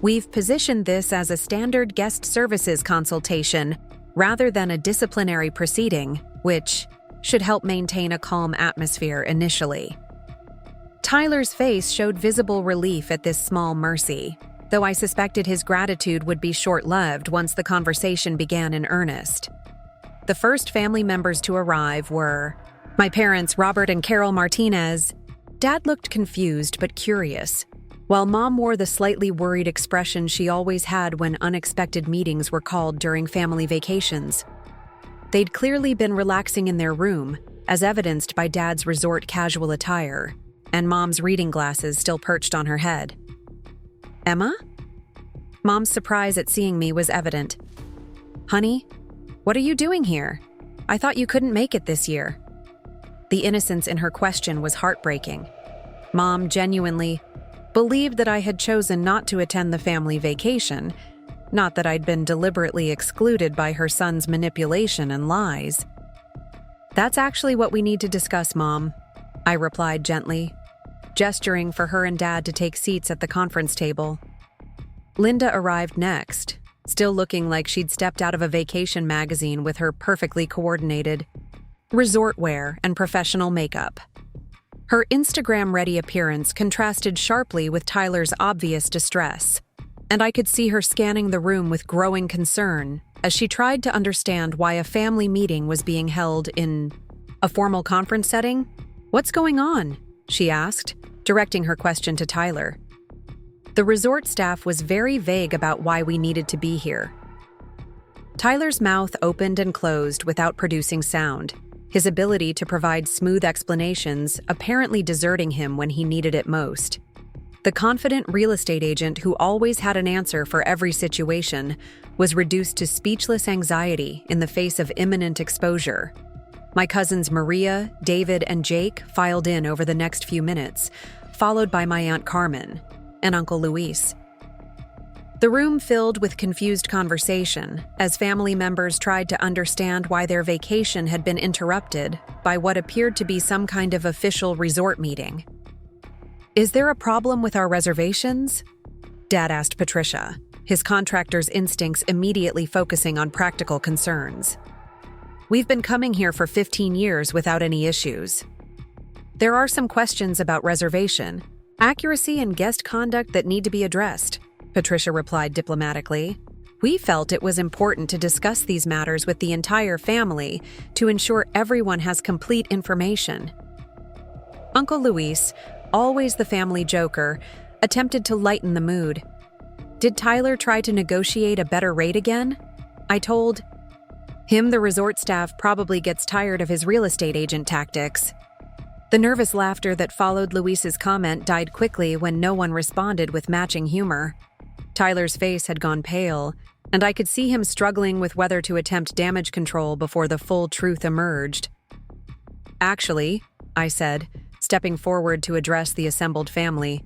We've positioned this as a standard guest services consultation rather than a disciplinary proceeding, which should help maintain a calm atmosphere initially. Tyler's face showed visible relief at this small mercy, though I suspected his gratitude would be short-lived once the conversation began in earnest. The first family members to arrive were my parents, Robert and Carol Martinez. Dad looked confused but curious, while Mom wore the slightly worried expression she always had when unexpected meetings were called during family vacations. They'd clearly been relaxing in their room, as evidenced by Dad's resort casual attire, and Mom's reading glasses still perched on her head. "Emma?" Mom's surprise at seeing me was evident. "Honey, what are you doing here? I thought you couldn't make it this year." The innocence in her question was heartbreaking. Mom genuinely believed that I had chosen not to attend the family vacation, not that I'd been deliberately excluded by her son's manipulation and lies. "That's actually what we need to discuss, Mom," I replied gently, gesturing for her and Dad to take seats at the conference table. Linda arrived next, still looking like she'd stepped out of a vacation magazine with her perfectly coordinated resort wear and professional makeup. Her Instagram-ready appearance contrasted sharply with Tyler's obvious distress, and I could see her scanning the room with growing concern as she tried to understand why a family meeting was being held in a formal conference setting. "What's going on?" she asked, directing her question to Tyler. The resort staff was very vague about why we needed to be here. Tyler's mouth opened and closed without producing sound, his ability to provide smooth explanations apparently deserting him when he needed it most. The confident real estate agent who always had an answer for every situation was reduced to speechless anxiety in the face of imminent exposure. My cousins Maria, David, and Jake filed in over the next few minutes, followed by my Aunt Carmen and Uncle Luis. The room filled with confused conversation as family members tried to understand why their vacation had been interrupted by what appeared to be some kind of official resort meeting. "Is there a problem with our reservations?" Dad asked Patricia, his contractor's instincts immediately focusing on practical concerns. "We've been coming here for 15 years without any issues. There are some questions about reservation, accuracy, and guest conduct that need to be addressed," Patricia replied diplomatically. "We felt it was important to discuss these matters with the entire family to ensure everyone has complete information." Uncle Luis, always the family joker, attempted to lighten the mood. "Did Tyler try to negotiate a better rate again?" I told him the resort staff probably gets tired of his real estate agent tactics. The nervous laughter that followed Luis's comment died quickly when no one responded with matching humor. Tyler's face had gone pale, and I could see him struggling with whether to attempt damage control before the full truth emerged. "Actually," I said, stepping forward to address the assembled family,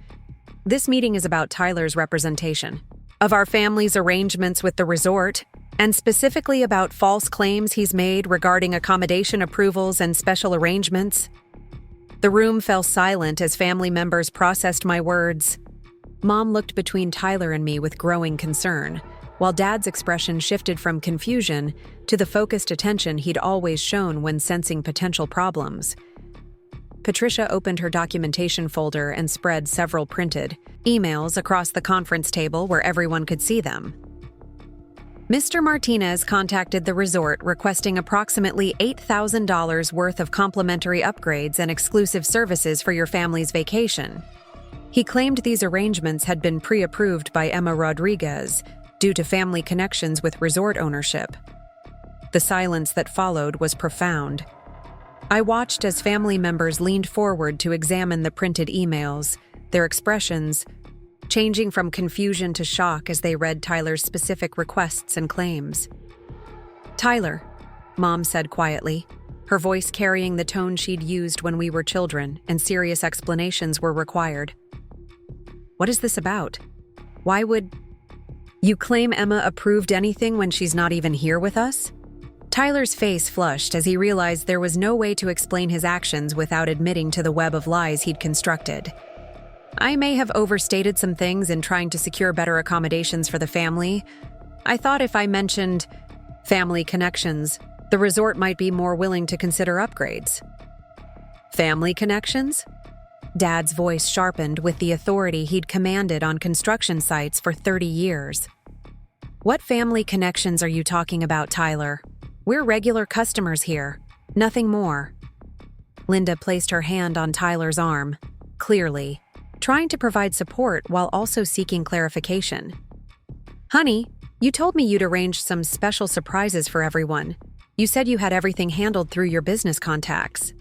"this meeting is about Tyler's representation of our family's arrangements with the resort, and specifically about false claims he's made regarding accommodation approvals and special arrangements." The room fell silent as family members processed my words. Mom looked between Tyler and me with growing concern, while Dad's expression shifted from confusion to the focused attention he'd always shown when sensing potential problems. Patricia opened her documentation folder and spread several printed emails across the conference table where everyone could see them. "Mr. Martinez contacted the resort requesting approximately $8,000 worth of complimentary upgrades and exclusive services for your family's vacation. He claimed these arrangements had been pre-approved by Emma Rodriguez due to family connections with resort ownership." The silence that followed was profound. I watched as family members leaned forward to examine the printed emails, their expressions changing from confusion to shock as they read Tyler's specific requests and claims. "Tyler," Mom said quietly, her voice carrying the tone she'd used when we were children and serious explanations were required. "What is this about? Why would you claim Emma approved anything when she's not even here with us?" Tyler's face flushed as he realized there was no way to explain his actions without admitting to the web of lies he'd constructed. "I may have overstated some things in trying to secure better accommodations for the family. I thought if I mentioned family connections, the resort might be more willing to consider upgrades." "Family connections?" Dad's voice sharpened with the authority he'd commanded on construction sites for 30 years. "What family connections are you talking about, Tyler? We're regular customers here, nothing more." Linda placed her hand on Tyler's arm, clearly trying to provide support while also seeking clarification. "Honey, you told me you'd arranged some special surprises for everyone. You said you had everything handled through your business contacts."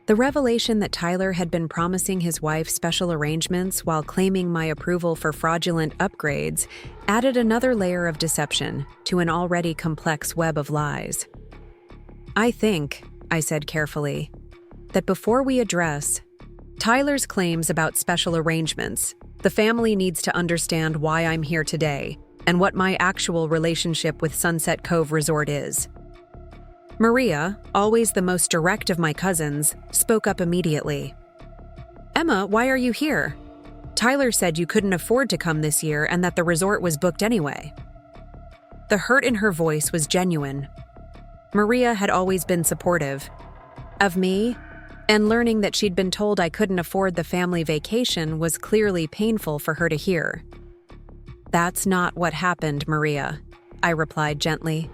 The revelation that Tyler had been promising his wife special arrangements while claiming my approval for fraudulent upgrades added another layer of deception to an already complex web of lies. "I think," I said carefully, "that before we address Tyler's claims about special arrangements, the family needs to understand why I'm here today and what my actual relationship with Sunset Cove Resort is." Maria, always the most direct of my cousins, spoke up immediately. "Emma, why are you here? Tyler said you couldn't afford to come this year and that the resort was booked anyway." The hurt in her voice was genuine. Maria had always been supportive of me, and learning that she'd been told I couldn't afford the family vacation was clearly painful for her to hear. "That's not what happened, Maria," I replied gently.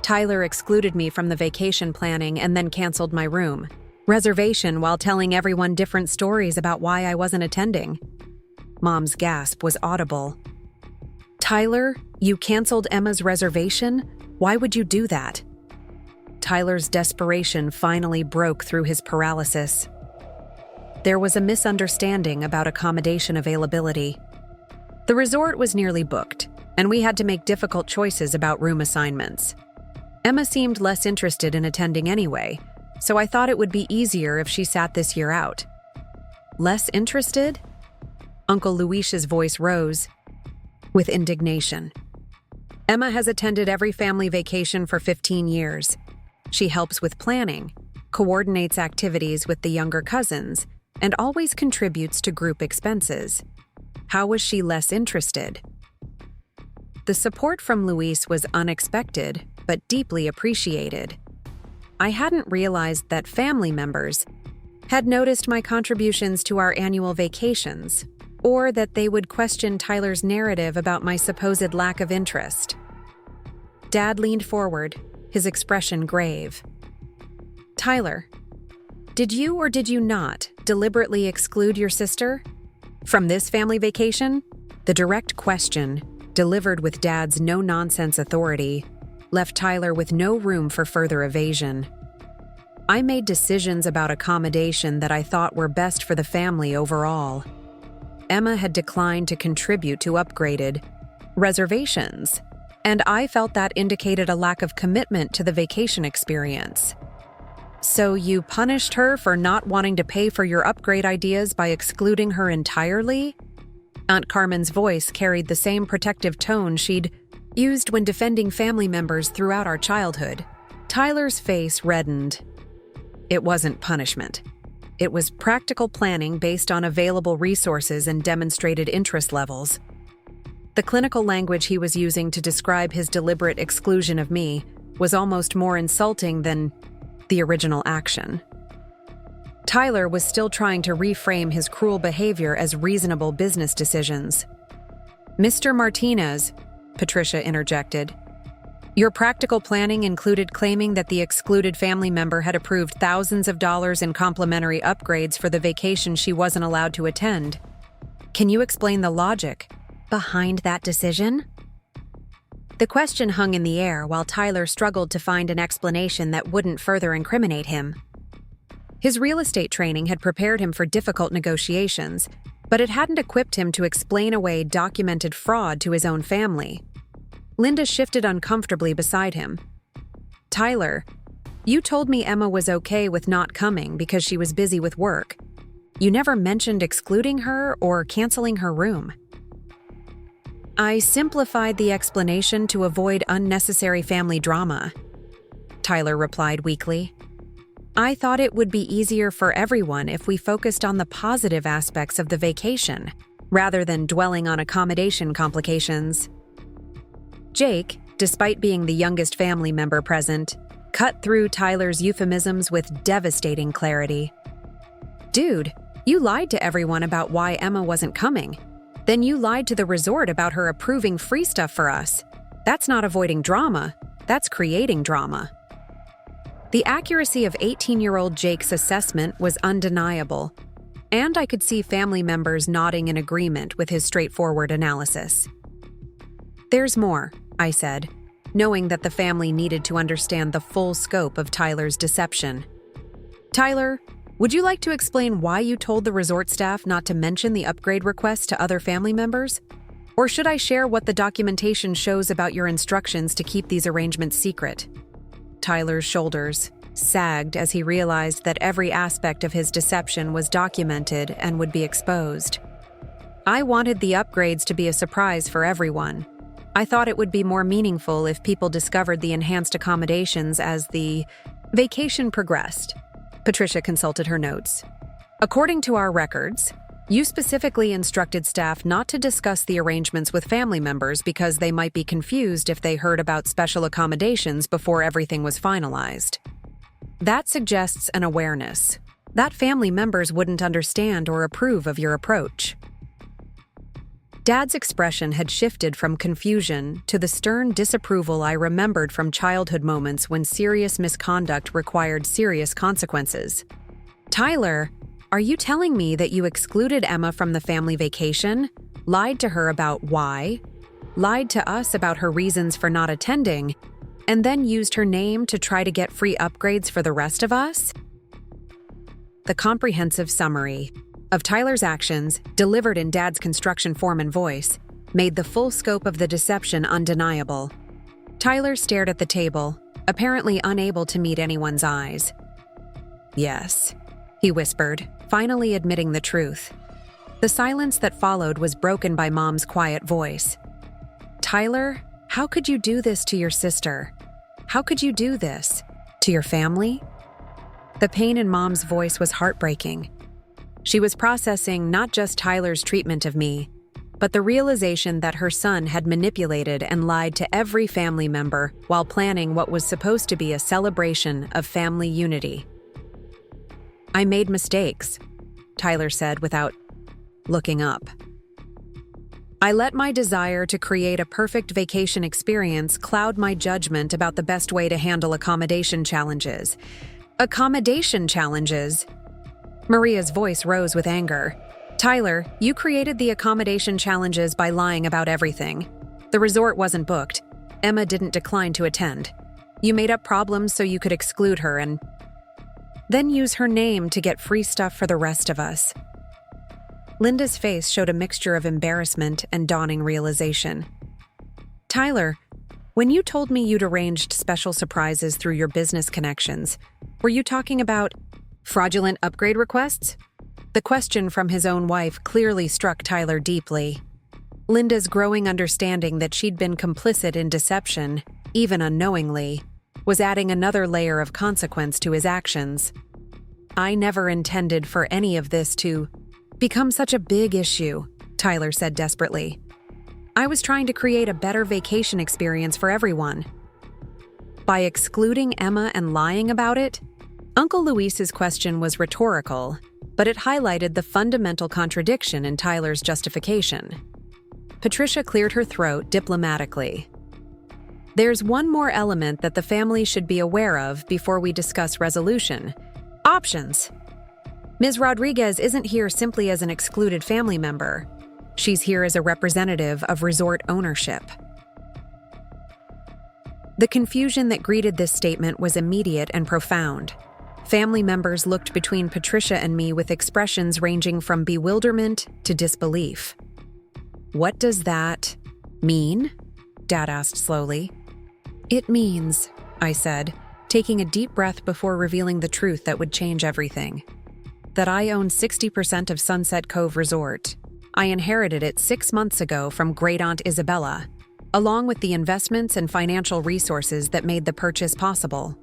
"Tyler excluded me from the vacation planning and then canceled my room reservation while telling everyone different stories about why I wasn't attending." Mom's gasp was audible. "Tyler, you canceled Emma's reservation? Why would you do that?" Tyler's desperation finally broke through his paralysis. There was a misunderstanding about accommodation availability. The resort was nearly booked, and we had to make difficult choices about room assignments. Emma seemed less interested in attending anyway, so I thought it would be easier if she sat this year out. "Less interested?" Uncle Luis's voice rose. with indignation. Emma has attended every family vacation for 15 years. She helps with planning, coordinates activities with the younger cousins, and always contributes to group expenses. How was she less interested? The support from Luis was unexpected, but deeply appreciated. I hadn't realized that family members had noticed my contributions to our annual vacations, or that they would question Tyler's narrative about my supposed lack of interest. Dad leaned forward, his expression grave. Tyler, did you or did you not deliberately exclude your sister from this family vacation? The direct question, delivered with Dad's no-nonsense authority, left Tyler with no room for further evasion. I made decisions about accommodation that I thought were best for the family overall. Emma had declined to contribute to upgraded reservations, and I felt that indicated a lack of commitment to the vacation experience. So you punished her for not wanting to pay for your upgrade ideas by excluding her entirely? Aunt Carmen's voice carried the same protective tone she'd used when defending family members throughout our childhood. Tyler's face reddened. It wasn't punishment. It was practical planning based on available resources and demonstrated interest levels. The clinical language he was using to describe his deliberate exclusion of me was almost more insulting than the original action. Tyler was still trying to reframe his cruel behavior as reasonable business decisions. Mr. Martinez, Patricia interjected, your practical planning included claiming that the excluded family member had approved thousands of dollars in complimentary upgrades for the vacation she wasn't allowed to attend. Can you explain the logic behind that decision? The question hung in the air while Tyler struggled to find an explanation that wouldn't further incriminate him. His real estate training had prepared him for difficult negotiations, but it hadn't equipped him to explain away documented fraud to his own family. Linda shifted uncomfortably beside him. Tyler, you told me Emma was okay with not coming because she was busy with work. You never mentioned excluding her or canceling her room. I simplified the explanation to avoid unnecessary family drama, Tyler replied weakly. I thought it would be easier for everyone if we focused on the positive aspects of the vacation, rather than dwelling on accommodation complications. Jake, despite being the youngest family member present, cut through Tyler's euphemisms with devastating clarity. Dude, you lied to everyone about why Emma wasn't coming. Then you lied to the resort about her approving free stuff for us. That's not avoiding drama, that's creating drama. The accuracy of 18-year-old Jake's assessment was undeniable, and I could see family members nodding in agreement with his straightforward analysis. There's more, I said, knowing that the family needed to understand the full scope of Tyler's deception. Tyler, would you like to explain why you told the resort staff not to mention the upgrade request to other family members? Or should I share what the documentation shows about your instructions to keep these arrangements secret? Tyler's shoulders sagged as he realized that every aspect of his deception was documented and would be exposed. I wanted the upgrades to be a surprise for everyone. I thought it would be more meaningful if people discovered the enhanced accommodations as the vacation progressed. Patricia consulted her notes. According to our records, you specifically instructed staff not to discuss the arrangements with family members because they might be confused if they heard about special accommodations before everything was finalized. That suggests an awareness that family members wouldn't understand or approve of your approach. Dad's expression had shifted from confusion to the stern disapproval I remembered from childhood moments when serious misconduct required serious consequences. Tyler, are you telling me that you excluded Emma from the family vacation, lied to her about why, lied to us about her reasons for not attending, and then used her name to try to get free upgrades for the rest of us? The comprehensive summary of Tyler's actions, delivered in Dad's construction foreman voice, made the full scope of the deception undeniable. Tyler stared at the table, apparently unable to meet anyone's eyes. Yes, he whispered, finally admitting the truth. The silence that followed was broken by Mom's quiet voice. Tyler, how could you do this to your sister? How could you do this to your family? The pain in Mom's voice was heartbreaking. She was processing not just Tyler's treatment of me, but the realization that her son had manipulated and lied to every family member while planning what was supposed to be a celebration of family unity. I made mistakes, Tyler said without looking up. I let my desire to create a perfect vacation experience cloud my judgment about the best way to handle accommodation challenges. Accommodation challenges? Maria's voice rose with anger. Tyler, you created the accommodation challenges by lying about everything. The resort wasn't booked. Emma didn't decline to attend. You made up problems so you could exclude her and then use her name to get free stuff for the rest of us. Linda's face showed a mixture of embarrassment and dawning realization. Tyler, when you told me you'd arranged special surprises through your business connections, were you talking about fraudulent upgrade requests? The question from his own wife clearly struck Tyler deeply. Linda's growing understanding that she'd been complicit in deception, even unknowingly, was adding another layer of consequence to his actions. I never intended for any of this to become such a big issue, Tyler said desperately. I was trying to create a better vacation experience for everyone. By excluding Emma and lying about it, Uncle Luis's question was rhetorical, but it highlighted the fundamental contradiction in Tyler's justification. Patricia cleared her throat diplomatically. There's one more element that the family should be aware of before we discuss resolution. Options. Ms. Rodriguez isn't here simply as an excluded family member. She's here as a representative of resort ownership. The confusion that greeted this statement was immediate and profound. Family members looked between Patricia and me with expressions ranging from bewilderment to disbelief. What does that mean? Dad asked slowly. It means, I said, taking a deep breath before revealing the truth that would change everything, that I own 60% of Sunset Cove Resort. I inherited it 6 months ago from Great-Aunt Isabella, along with the investments and financial resources that made the purchase possible.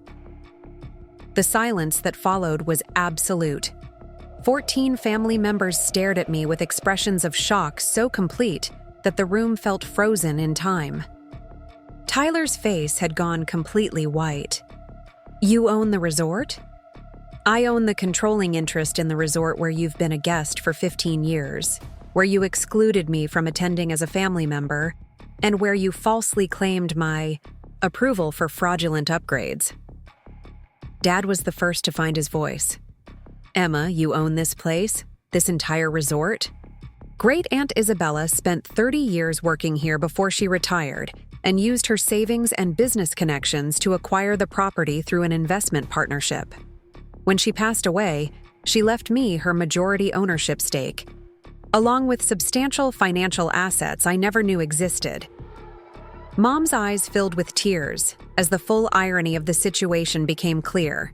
The silence that followed was absolute. 14 family members stared at me with expressions of shock so complete that the room felt frozen in time. Tyler's face had gone completely white. You own the resort? I own the controlling interest in the resort where you've been a guest for 15 years, where you excluded me from attending as a family member, and where you falsely claimed my approval for fraudulent upgrades. Dad was the first to find his voice. Emma, you own this place? This entire resort? Great-Aunt Isabella spent 30 years working here before she retired and used her savings and business connections to acquire the property through an investment partnership. When she passed away, she left me her majority ownership stake, along with substantial financial assets I never knew existed. Mom's eyes filled with tears as the full irony of the situation became clear.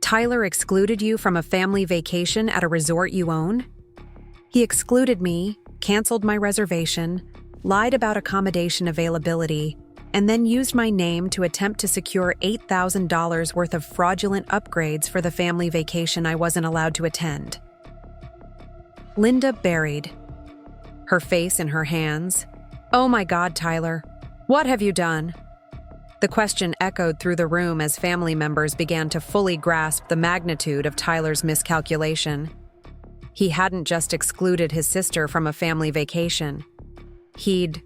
Tyler excluded you from a family vacation at a resort you own? He excluded me, canceled my reservation, lied about accommodation availability, and then used my name to attempt to secure $8,000 worth of fraudulent upgrades for the family vacation I wasn't allowed to attend. Linda buried her face in her hands. Oh my God, Tyler, what have you done? The question echoed through the room as family members began to fully grasp the magnitude of Tyler's miscalculation. He hadn't just excluded his sister from a family vacation. He'd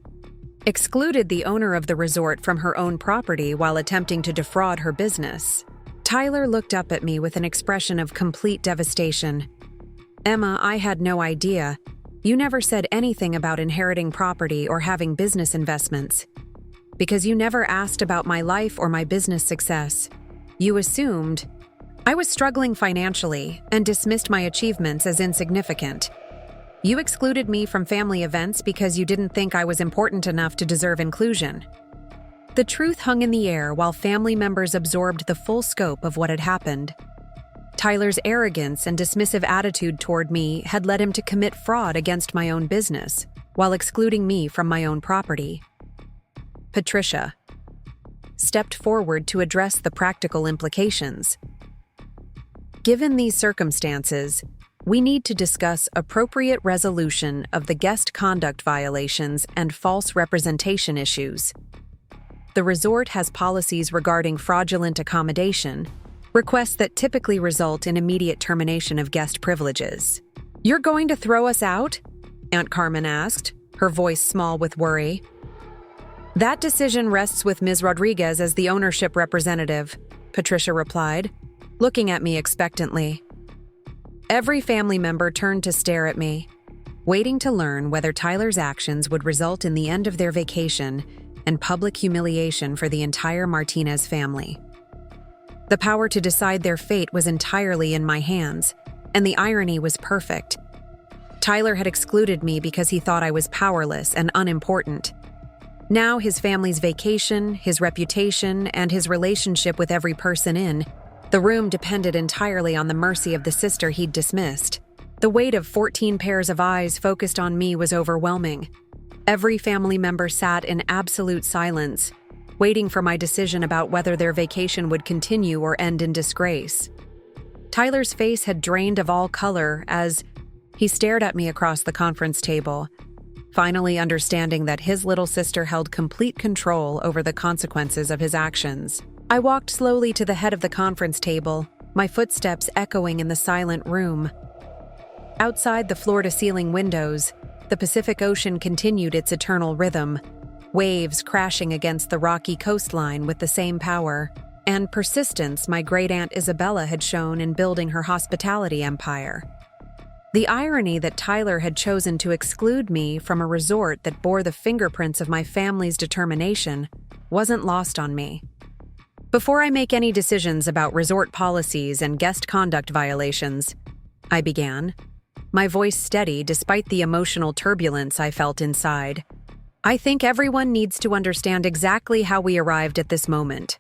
excluded the owner of the resort from her own property while attempting to defraud her business. Tyler looked up at me with an expression of complete devastation. Emma, I had no idea. You never said anything about inheriting property or having business investments. Because you never asked about my life or my business success. You assumed I was struggling financially and dismissed my achievements as insignificant. You excluded me from family events because you didn't think I was important enough to deserve inclusion. The truth hung in the air while family members absorbed the full scope of what had happened. Tyler's arrogance and dismissive attitude toward me had led him to commit fraud against my own business, while excluding me from my own property. Patricia, stepped forward to address the practical implications. Given these circumstances, we need to discuss appropriate resolution of the guest conduct violations and false representation issues. The resort has policies regarding fraudulent accommodation, requests that typically result in immediate termination of guest privileges. "You're going to throw us out?" Aunt Carmen asked, her voice small with worry. "That decision rests with Ms. Rodriguez as the ownership representative," Patricia replied, looking at me expectantly. Every family member turned to stare at me, waiting to learn whether Tyler's actions would result in the end of their vacation and public humiliation for the entire Martinez family. The power to decide their fate was entirely in my hands, and the irony was perfect. Tyler had excluded me because he thought I was powerless and unimportant. Now his family's vacation, his reputation, and his relationship with every person in the room depended entirely on the mercy of the sister he'd dismissed. The weight of 14 pairs of eyes focused on me was overwhelming. Every family member sat in absolute silence, waiting for my decision about whether their vacation would continue or end in disgrace. Tyler's face had drained of all color as he stared at me across the conference table, finally understanding that his little sister held complete control over the consequences of his actions. I walked slowly to the head of the conference table, my footsteps echoing in the silent room. Outside the floor-to-ceiling windows, the Pacific Ocean continued its eternal rhythm, waves crashing against the rocky coastline with the same power and persistence my great-aunt Isabella had shown in building her hospitality empire. The irony that Tyler had chosen to exclude me from a resort that bore the fingerprints of my family's determination wasn't lost on me. "Before I make any decisions about resort policies and guest conduct violations," I began, my voice steady despite the emotional turbulence I felt inside, "I think everyone needs to understand exactly how we arrived at this moment."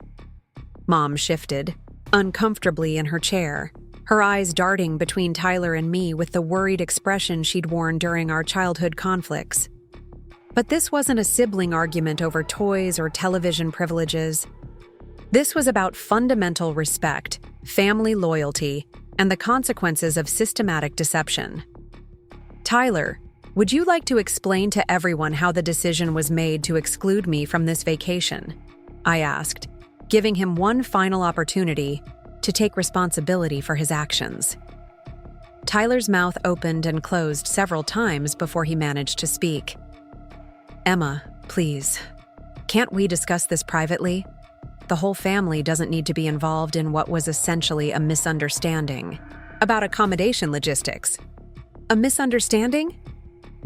Mom shifted, uncomfortably in her chair, her eyes darting between Tyler and me with the worried expression she'd worn during our childhood conflicts. But this wasn't a sibling argument over toys or television privileges. This was about fundamental respect, family loyalty, and the consequences of systematic deception. "Tyler, would you like to explain to everyone how the decision was made to exclude me from this vacation?" I asked, giving him one final opportunity to take responsibility for his actions. Tyler's mouth opened and closed several times before he managed to speak. "Emma, please, can't we discuss this privately? The whole family doesn't need to be involved in what was essentially a misunderstanding about accommodation logistics." "A misunderstanding?"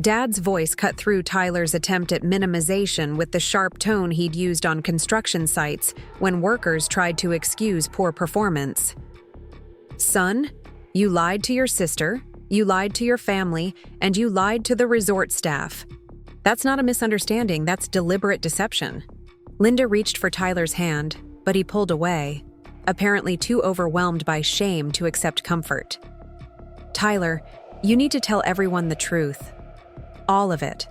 Dad's voice cut through Tyler's attempt at minimization with the sharp tone he'd used on construction sites when workers tried to excuse poor performance. "Son, you lied to your sister, you lied to your family, and you lied to the resort staff. That's not a misunderstanding, that's deliberate deception." Linda reached for Tyler's hand, but he pulled away, apparently too overwhelmed by shame to accept comfort. "Tyler, you need to tell everyone the truth. All of it."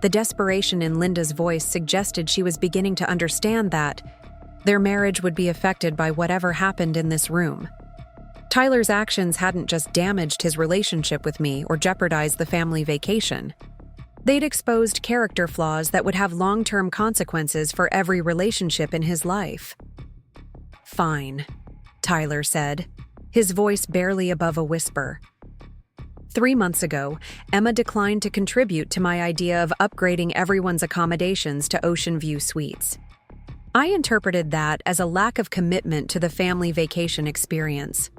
The desperation in Linda's voice suggested she was beginning to understand that their marriage would be affected by whatever happened in this room. Tyler's actions hadn't just damaged his relationship with me or jeopardized the family vacation. They'd exposed character flaws that would have long-term consequences for every relationship in his life. "Fine," Tyler said, his voice barely above a whisper. 3 months ago, Emma declined to contribute to my idea of upgrading everyone's accommodations to Ocean View Suites. I interpreted that as a lack of commitment to the family vacation experience.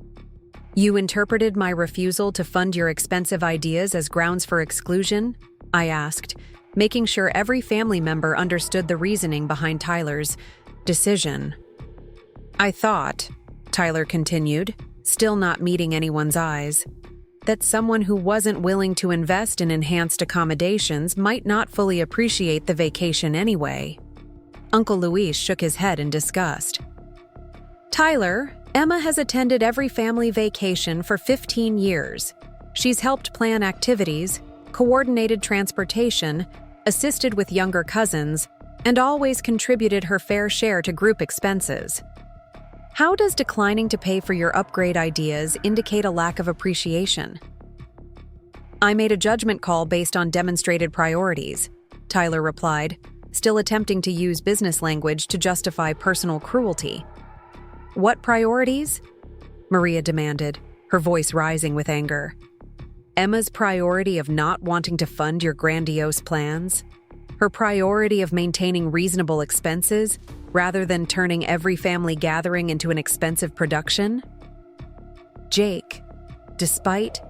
"You interpreted my refusal to fund your expensive ideas as grounds for exclusion?" I asked, making sure every family member understood the reasoning behind Tyler's decision. "I thought," Tyler continued, still not meeting anyone's eyes, "that someone who wasn't willing to invest in enhanced accommodations might not fully appreciate the vacation anyway." Uncle Luis shook his head in disgust. "Tyler, Emma has attended every family vacation for 15 years. She's helped plan activities, coordinated transportation, assisted with younger cousins, and always contributed her fair share to group expenses. How does declining to pay for your upgrade ideas indicate a lack of appreciation? I made a judgment call based on demonstrated priorities, Tyler replied, still attempting to use business language to justify personal cruelty. What priorities? Maria demanded, her voice rising with anger. Emma's priority of not wanting to fund your grandiose plans? Her priority of maintaining reasonable expenses rather than turning every family gathering into an expensive production? Jake, despite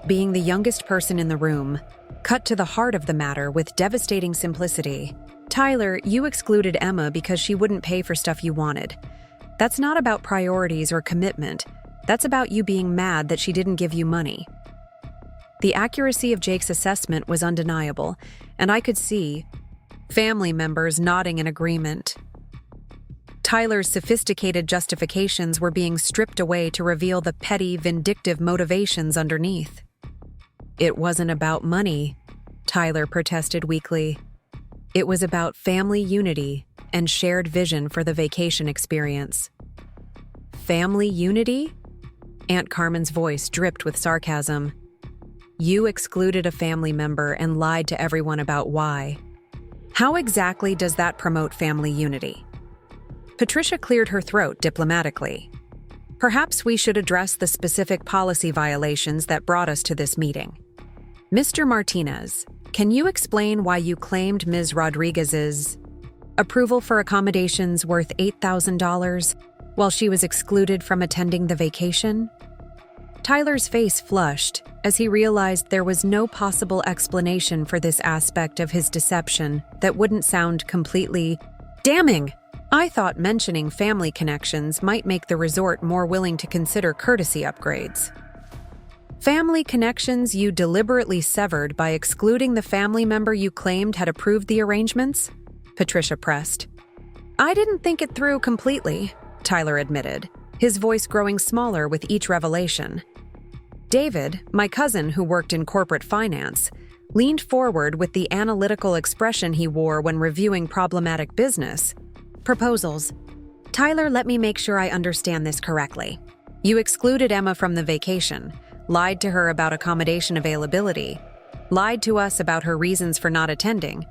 being the youngest person in the room, cut to the heart of the matter with devastating simplicity. Tyler, you excluded Emma because she wouldn't pay for stuff you wanted. That's not about priorities or commitment. That's about you being mad that she didn't give you money. The accuracy of Jake's assessment was undeniable, and I could see family members nodding in agreement. Tyler's sophisticated justifications were being stripped away to reveal the petty, vindictive motivations underneath. It wasn't about money, Tyler protested weakly. It was about family unity and shared vision for the vacation experience. Family unity? Aunt Carmen's voice dripped with sarcasm. You excluded a family member and lied to everyone about why. How exactly does that promote family unity? Patricia cleared her throat diplomatically. Perhaps we should address the specific policy violations that brought us to this meeting. Mr. Martinez, can you explain why you claimed Ms. Rodriguez's approval for accommodations worth $8,000 while she was excluded from attending the vacation? Tyler's face flushed as he realized there was no possible explanation for this aspect of his deception that wouldn't sound completely damning. I thought mentioning family connections might make the resort more willing to consider courtesy upgrades. Family connections you deliberately severed by excluding the family member you claimed had approved the arrangements? Patricia pressed. I didn't think it through completely, Tyler admitted, his voice growing smaller with each revelation. David, my cousin who worked in corporate finance, leaned forward with the analytical expression he wore when reviewing problematic business proposals. Tyler, let me make sure I understand this correctly. You excluded Emma from the vacation, lied to her about accommodation availability, lied to us about her reasons for not attending,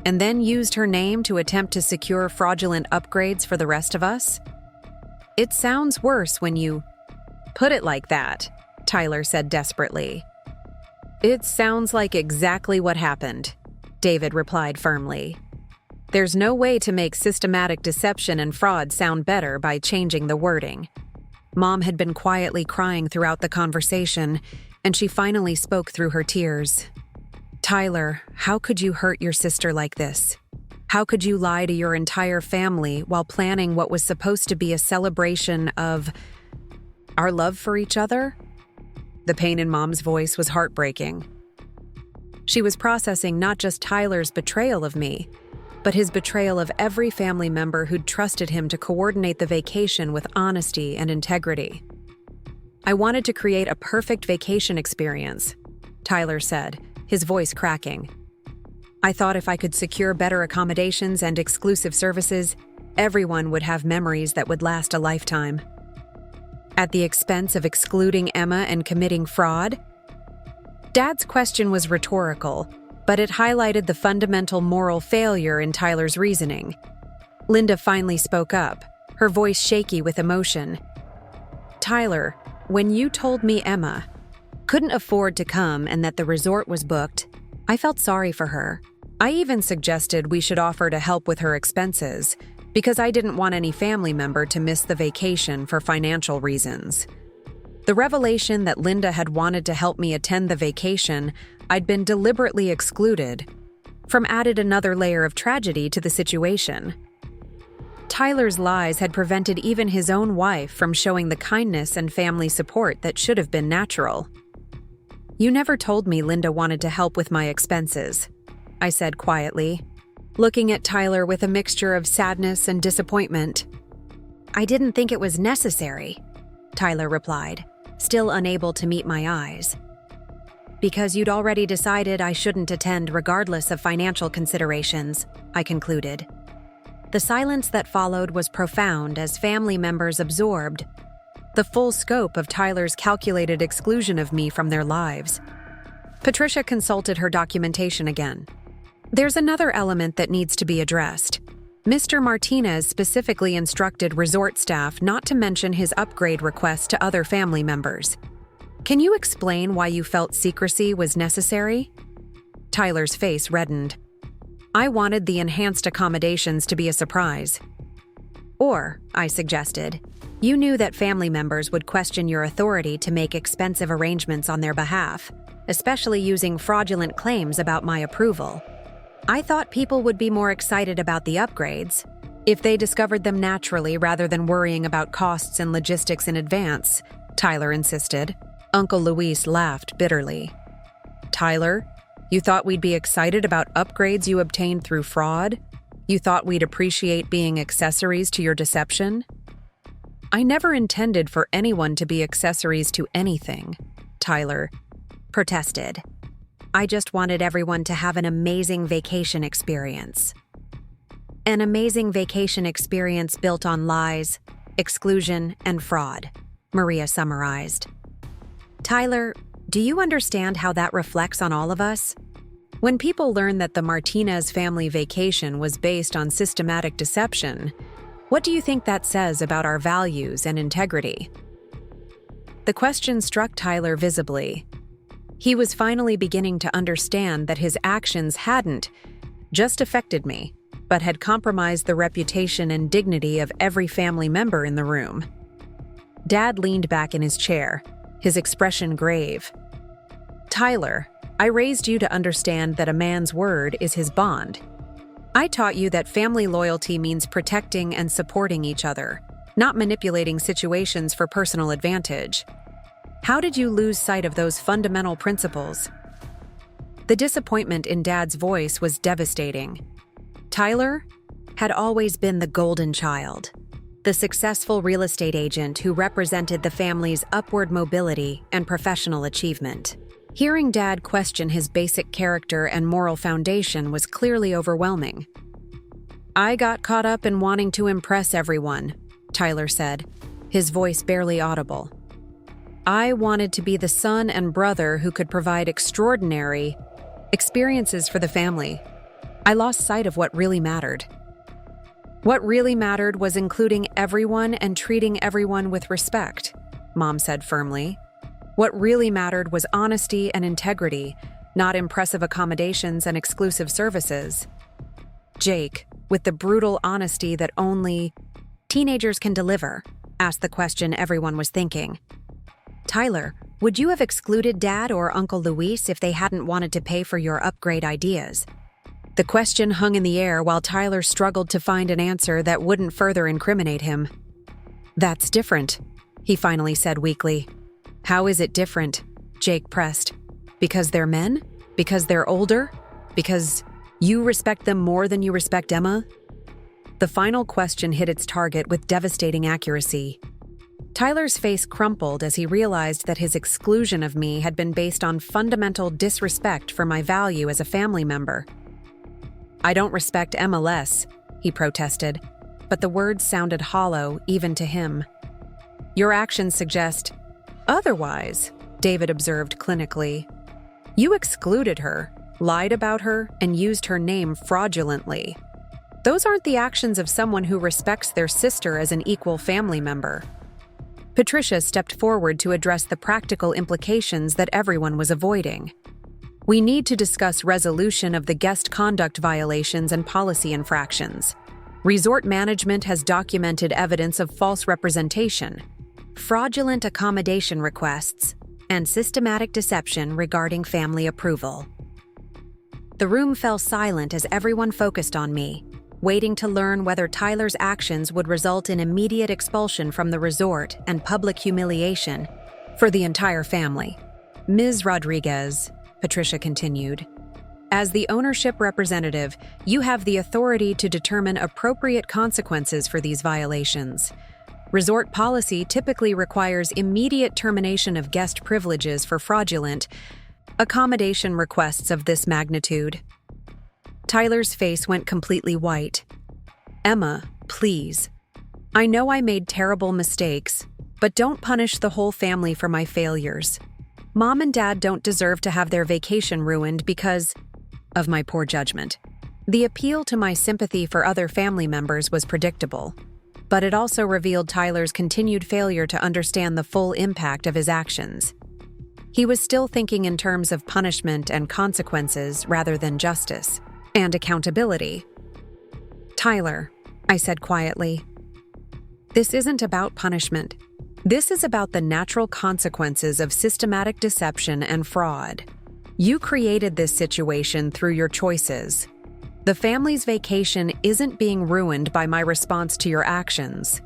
and then used her name to attempt to secure fraudulent upgrades for the rest of us? It sounds worse when you put it like that, Tyler said desperately. It sounds like exactly what happened, David replied firmly. There's no way to make systematic deception and fraud sound better by changing the wording. Mom had been quietly crying throughout the conversation, and she finally spoke through her tears. Tyler, how could you hurt your sister like this? How could you lie to your entire family while planning what was supposed to be a celebration of our love for each other? The pain in Mom's voice was heartbreaking. She was processing not just Tyler's betrayal of me, but his betrayal of every family member who'd trusted him to coordinate the vacation with honesty and integrity. I wanted to create a perfect vacation experience, Tyler said, his voice cracking. I thought if I could secure better accommodations and exclusive services, everyone would have memories that would last a lifetime. At the expense of excluding Emma and committing fraud? Dad's question was rhetorical, but it highlighted the fundamental moral failure in Tyler's reasoning. Linda finally spoke up, her voice shaky with emotion. Tyler, when you told me Emma couldn't afford to come and that the resort was booked, I felt sorry for her. I even suggested we should offer to help with her expenses because I didn't want any family member to miss the vacation for financial reasons. The revelation that Linda had wanted to help me attend the vacation I'd been deliberately excluded from added another layer of tragedy to the situation. Tyler's lies had prevented even his own wife from showing the kindness and family support that should have been natural. You never told me Linda wanted to help with my expenses, I said quietly, looking at Tyler with a mixture of sadness and disappointment. I didn't think it was necessary, Tyler replied, still unable to meet my eyes. Because you'd already decided I shouldn't attend regardless of financial considerations, I concluded. The silence that followed was profound as family members absorbed the full scope of Tyler's calculated exclusion of me from their lives. Patricia consulted her documentation again. There's another element that needs to be addressed. Mr. Martinez specifically instructed resort staff not to mention his upgrade request to other family members. Can you explain why you felt secrecy was necessary? Tyler's face reddened. I wanted the enhanced accommodations to be a surprise. Or, I suggested, you knew that family members would question your authority to make expensive arrangements on their behalf, especially using fraudulent claims about my approval. I thought people would be more excited about the upgrades if they discovered them naturally rather than worrying about costs and logistics in advance, Tyler insisted. Uncle Luis laughed bitterly. Tyler, you thought we'd be excited about upgrades you obtained through fraud? You thought we'd appreciate being accessories to your deception? I never intended for anyone to be accessories to anything, Tyler protested. I just wanted everyone to have an amazing vacation experience. An amazing vacation experience built on lies, exclusion, and fraud, Maria summarized. Tyler, do you understand how that reflects on all of us? When people learn that the Martinez family vacation was based on systematic deception, what do you think that says about our values and integrity? The question struck Tyler visibly. He was finally beginning to understand that his actions hadn't just affected me, but had compromised the reputation and dignity of every family member in the room. Dad leaned back in his chair, his expression grave. Tyler, I raised you to understand that a man's word is his bond. I taught you that family loyalty means protecting and supporting each other, not manipulating situations for personal advantage. How did you lose sight of those fundamental principles? The disappointment in Dad's voice was devastating. Tyler had always been the golden child, the successful real estate agent who represented the family's upward mobility and professional achievement. Hearing Dad question his basic character and moral foundation was clearly overwhelming. I got caught up in wanting to impress everyone, Tyler said, his voice barely audible. I wanted to be the son and brother who could provide extraordinary experiences for the family. I lost sight of what really mattered. What really mattered was including everyone and treating everyone with respect, Mom said firmly. What really mattered was honesty and integrity, not impressive accommodations and exclusive services. Jake, with the brutal honesty that only teenagers can deliver, asked the question everyone was thinking. Tyler, would you have excluded Dad or Uncle Luis if they hadn't wanted to pay for your upgrade ideas? The question hung in the air while Tyler struggled to find an answer that wouldn't further incriminate him. That's different, he finally said weakly. How is it different? Jake pressed. Because they're men? Because they're older? Because you respect them more than you respect Emma? The final question hit its target with devastating accuracy. Tyler's face crumpled as he realized that his exclusion of me had been based on fundamental disrespect for my value as a family member. I don't respect Emma less, he protested, but the words sounded hollow even to him. Your actions suggest otherwise, David observed clinically. You excluded her, lied about her, and used her name fraudulently. Those aren't the actions of someone who respects their sister as an equal family member. Patricia stepped forward to address the practical implications that everyone was avoiding. We need to discuss resolution of the guest conduct violations and policy infractions. Resort management has documented evidence of false representation, fraudulent accommodation requests, and systematic deception regarding family approval. The room fell silent as everyone focused on me, waiting to learn whether Tyler's actions would result in immediate expulsion from the resort and public humiliation for the entire family. Ms. Rodriguez, Patricia continued, as the ownership representative, you have the authority to determine appropriate consequences for these violations. Resort policy typically requires immediate termination of guest privileges for fraudulent accommodation requests of this magnitude. Tyler's face went completely white. Emma, please. I know I made terrible mistakes, but don't punish the whole family for my failures. Mom and Dad don't deserve to have their vacation ruined because of my poor judgment. The appeal to my sympathy for other family members was predictable, but it also revealed Tyler's continued failure to understand the full impact of his actions. He was still thinking in terms of punishment and consequences rather than justice and accountability. Tyler, I said quietly, this isn't about punishment. This is about the natural consequences of systematic deception and fraud. You created this situation through your choices. The family's vacation isn't being ruined by my response to your actions.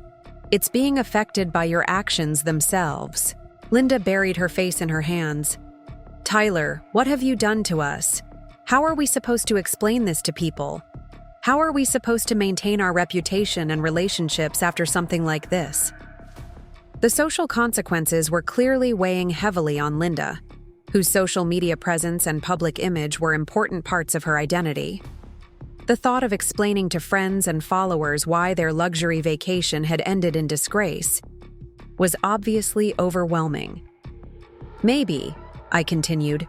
It's being affected by your actions themselves. Linda buried her face in her hands. Tyler, what have you done to us? How are we supposed to explain this to people? How are we supposed to maintain our reputation and relationships after something like this? The social consequences were clearly weighing heavily on Linda, whose social media presence and public image were important parts of her identity. The thought of explaining to friends and followers why their luxury vacation had ended in disgrace was obviously overwhelming. Maybe, I continued,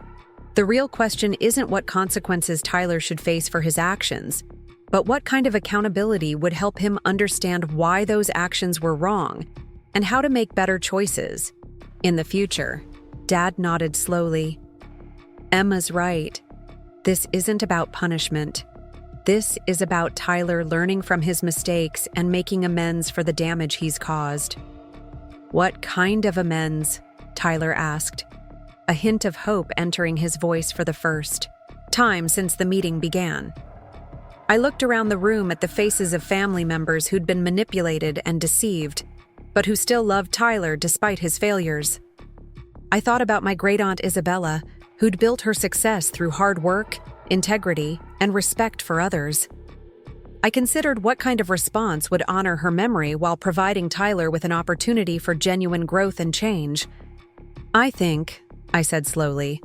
the real question isn't what consequences Tyler should face for his actions, but what kind of accountability would help him understand why those actions were wrong and how to make better choices in the future. Dad nodded slowly. Emma's right. This isn't about punishment. This is about Tyler learning from his mistakes and making amends for the damage he's caused. What kind of amends? Tyler asked, a hint of hope entering his voice for the first time since the meeting began. I looked around the room at the faces of family members who'd been manipulated and deceived, but who still loved Tyler despite his failures. I thought about my great-aunt Isabella, who'd built her success through hard work, integrity, and respect for others. I considered what kind of response would honor her memory while providing Tyler with an opportunity for genuine growth and change. I think, I said slowly,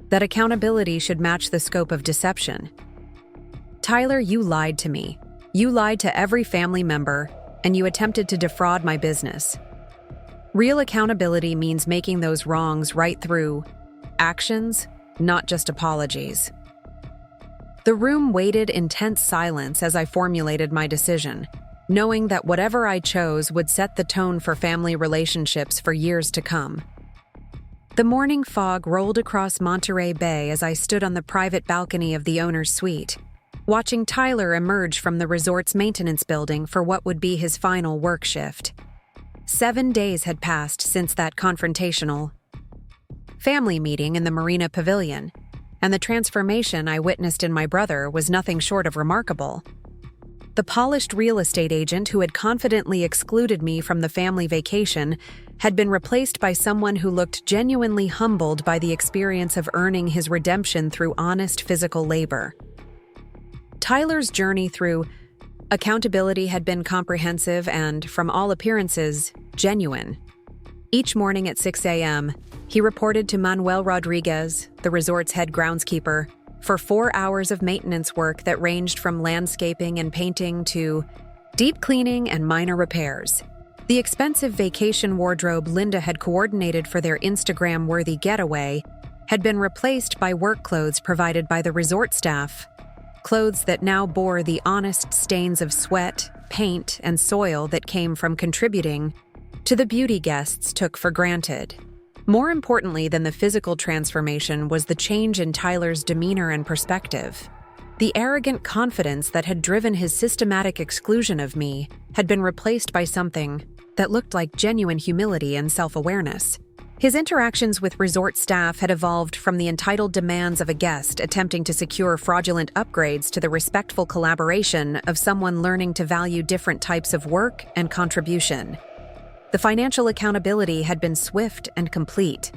that accountability should match the scope of deception. Tyler, you lied to me. You lied to every family member, and you attempted to defraud my business. Real accountability means making those wrongs right through actions, not just apologies. The room waited in tense silence as I formulated my decision, knowing that whatever I chose would set the tone for family relationships for years to come. The morning fog rolled across Monterey Bay as I stood on the private balcony of the owner's suite, watching Tyler emerge from the resort's maintenance building for what would be his final work shift. 7 days had passed since that confrontational family meeting in the Marina Pavilion, and the transformation I witnessed in my brother was nothing short of remarkable. The polished real estate agent who had confidently excluded me from the family vacation had been replaced by someone who looked genuinely humbled by the experience of earning his redemption through honest physical labor. Tyler's journey through accountability had been comprehensive and, from all appearances, genuine. Each morning at 6 a.m., he reported to Manuel Rodriguez, the resort's head groundskeeper, for 4 hours of maintenance work that ranged from landscaping and painting to deep cleaning and minor repairs. The expensive vacation wardrobe Linda had coordinated for their Instagram-worthy getaway had been replaced by work clothes provided by the resort staff, clothes that now bore the honest stains of sweat, paint, and soil that came from contributing to the beauty guests took for granted. More importantly than the physical transformation was the change in Tyler's demeanor and perspective. The arrogant confidence that had driven his systematic exclusion of me had been replaced by something that looked like genuine humility and self-awareness. His interactions with resort staff had evolved from the entitled demands of a guest attempting to secure fraudulent upgrades to the respectful collaboration of someone learning to value different types of work and contribution. The financial accountability had been swift and complete.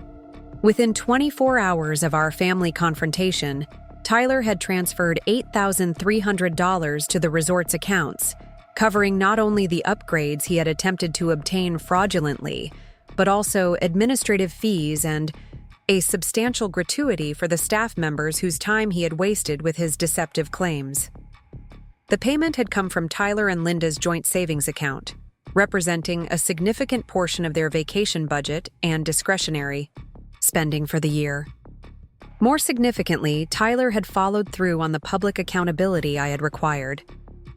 Within 24 hours of our family confrontation, Tyler had transferred $8,300 to the resort's accounts, covering not only the upgrades he had attempted to obtain fraudulently, but also administrative fees and a substantial gratuity for the staff members whose time he had wasted with his deceptive claims. The payment had come from Tyler and Linda's joint savings account, representing a significant portion of their vacation budget and discretionary spending for the year. More significantly, Tyler had followed through on the public accountability I had required.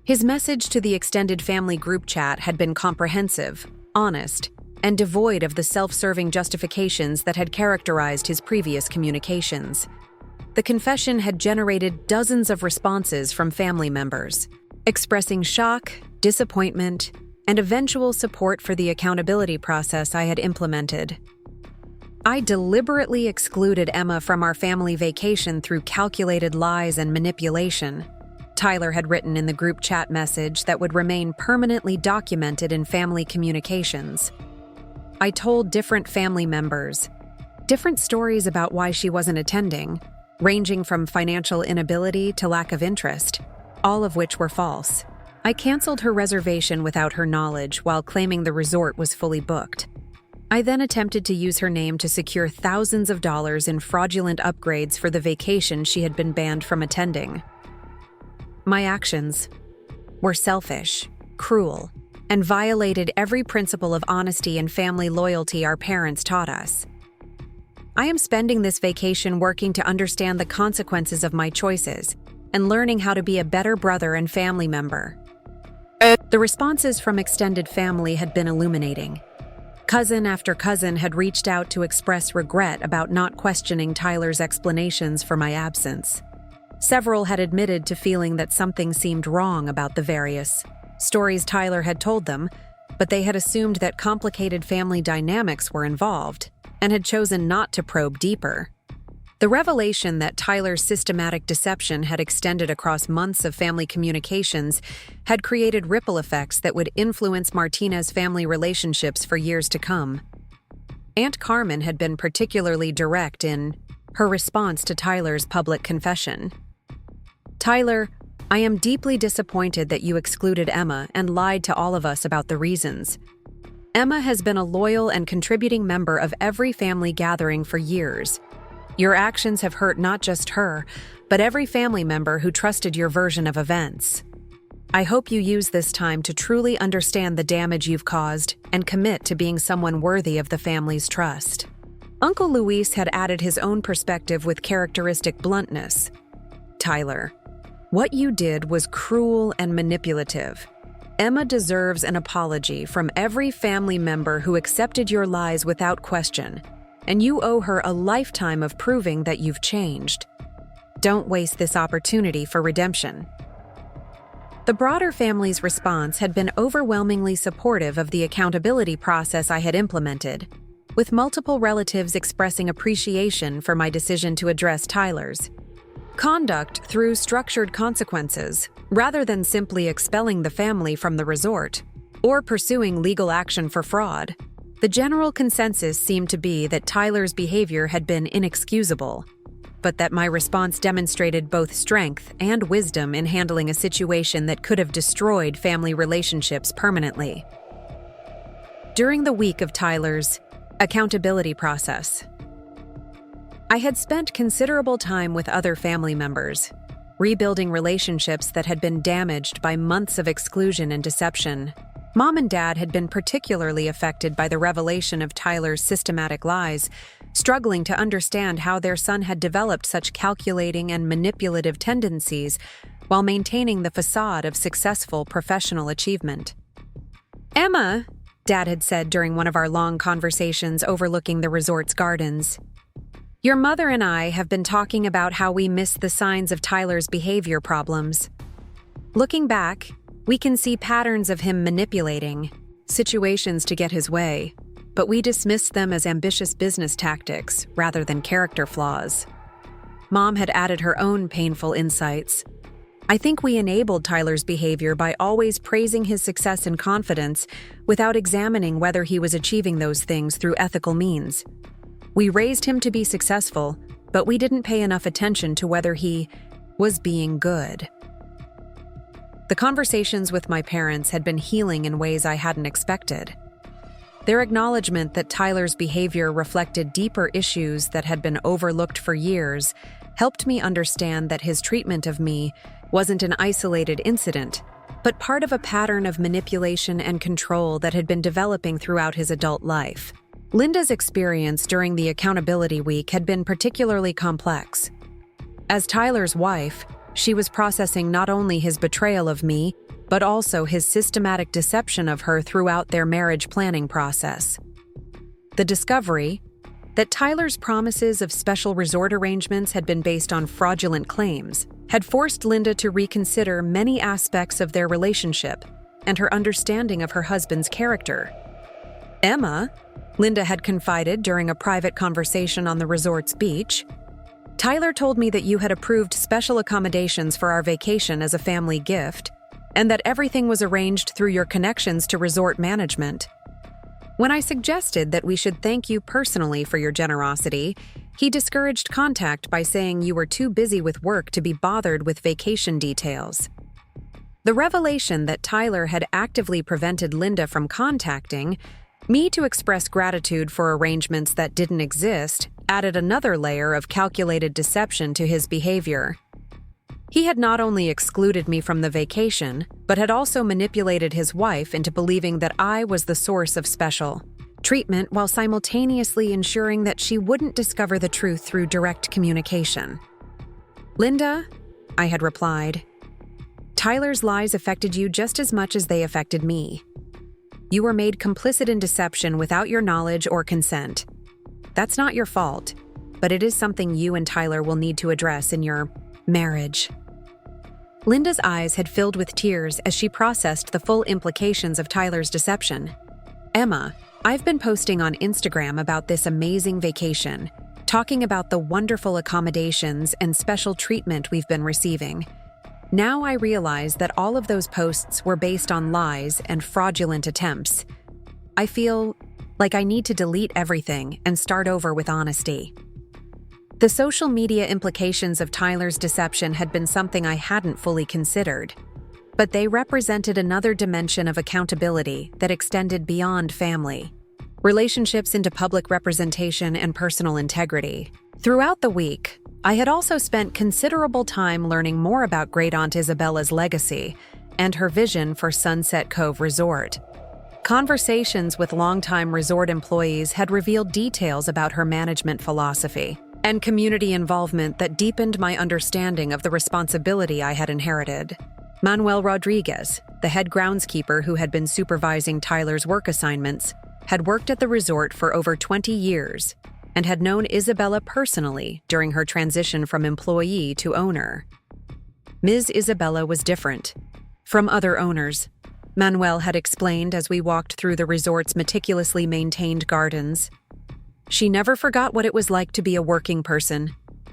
His message to the extended family group chat had been comprehensive, honest, and devoid of the self-serving justifications that had characterized his previous communications. The confession had generated dozens of responses from family members, expressing shock, disappointment, and eventual support for the accountability process I had implemented. I deliberately excluded Emma from our family vacation through calculated lies and manipulation, Tyler had written in the group chat message that would remain permanently documented in family communications. I told different family members different stories about why she wasn't attending, ranging from financial inability to lack of interest, all of which were false. I canceled her reservation without her knowledge while claiming the resort was fully booked. I then attempted to use her name to secure thousands of dollars in fraudulent upgrades for the vacation she had been banned from attending. My actions were selfish, cruel, and violated every principle of honesty and family loyalty our parents taught us. I am spending this vacation working to understand the consequences of my choices and learning how to be a better brother and family member. The responses from extended family had been illuminating. Cousin after cousin had reached out to express regret about not questioning Tyler's explanations for my absence. Several had admitted to feeling that something seemed wrong about the various stories Tyler had told them, but they had assumed that complicated family dynamics were involved and had chosen not to probe deeper. The revelation that Tyler's systematic deception had extended across months of family communications had created ripple effects that would influence Martinez family relationships for years to come. Aunt Carmen had been particularly direct in her response to Tyler's public confession. "Tyler, I am deeply disappointed that you excluded Emma and lied to all of us about the reasons. Emma has been a loyal and contributing member of every family gathering for years. Your actions have hurt not just her, but every family member who trusted your version of events. I hope you use this time to truly understand the damage you've caused and commit to being someone worthy of the family's trust." Uncle Luis had added his own perspective with characteristic bluntness. "Tyler, what you did was cruel and manipulative. Emma deserves an apology from every family member who accepted your lies without question, and you owe her a lifetime of proving that you've changed. Don't waste this opportunity for redemption." The broader family's response had been overwhelmingly supportive of the accountability process I had implemented, with multiple relatives expressing appreciation for my decision to address Tyler's conduct through structured consequences, rather than simply expelling the family from the resort or pursuing legal action for fraud. The general consensus seemed to be that Tyler's behavior had been inexcusable, but that my response demonstrated both strength and wisdom in handling a situation that could have destroyed family relationships permanently. During the week of Tyler's accountability process, I had spent considerable time with other family members, rebuilding relationships that had been damaged by months of exclusion and deception. Mom and Dad had been particularly affected by the revelation of Tyler's systematic lies, struggling to understand how their son had developed such calculating and manipulative tendencies while maintaining the facade of successful professional achievement. "Emma," Dad had said during one of our long conversations overlooking the resort's gardens, "your mother and I have been talking about how we missed the signs of Tyler's behavior problems. Looking back, we can see patterns of him manipulating situations to get his way, but we dismissed them as ambitious business tactics rather than character flaws." Mom had added her own painful insights. "I think we enabled Tyler's behavior by always praising his success and confidence without examining whether he was achieving those things through ethical means. We raised him to be successful, but we didn't pay enough attention to whether he was being good." The conversations with my parents had been healing in ways I hadn't expected. Their acknowledgement that Tyler's behavior reflected deeper issues that had been overlooked for years helped me understand that his treatment of me wasn't an isolated incident, but part of a pattern of manipulation and control that had been developing throughout his adult life. Linda's experience during the accountability week had been particularly complex. As Tyler's wife, she was processing not only his betrayal of me, but also his systematic deception of her throughout their marriage planning process. The discovery that Tyler's promises of special resort arrangements had been based on fraudulent claims had forced Linda to reconsider many aspects of their relationship and her understanding of her husband's character. "Emma," Linda had confided during a private conversation on the resort's beach, "Tyler told me that you had approved special accommodations for our vacation as a family gift, and that everything was arranged through your connections to resort management. When I suggested that we should thank you personally for your generosity, he discouraged contact by saying you were too busy with work to be bothered with vacation details." The revelation that Tyler had actively prevented Linda from contacting me to express gratitude for arrangements that didn't exist added another layer of calculated deception to his behavior. He had not only excluded me from the vacation, but had also manipulated his wife into believing that I was the source of special treatment while simultaneously ensuring that she wouldn't discover the truth through direct communication. "Linda," I had replied, "Tyler's lies affected you just as much as they affected me. You were made complicit in deception without your knowledge or consent. That's not your fault, but it is something you and Tyler will need to address in your marriage." Linda's eyes had filled with tears as she processed the full implications of Tyler's deception. "Emma, I've been posting on Instagram about this amazing vacation, talking about the wonderful accommodations and special treatment we've been receiving. Now I realize that all of those posts were based on lies and fraudulent attempts. I feel like I need to delete everything and start over with honesty." The social media implications of Tyler's deception had been something I hadn't fully considered, but they represented another dimension of accountability that extended beyond family, relationships into public representation and personal integrity. Throughout the week, I had also spent considerable time learning more about Great Aunt Isabella's legacy and her vision for Sunset Cove Resort. Conversations with longtime resort employees had revealed details about her management philosophy and community involvement that deepened my understanding of the responsibility I had inherited. Manuel Rodriguez, the head groundskeeper who had been supervising Tyler's work assignments, had worked at the resort for over 20 years and had known Isabella personally during her transition from employee to owner. Ms. Isabella was different from other owners, Manuel had explained as we walked through the resort's meticulously maintained gardens. She never forgot what it was like to be a working person.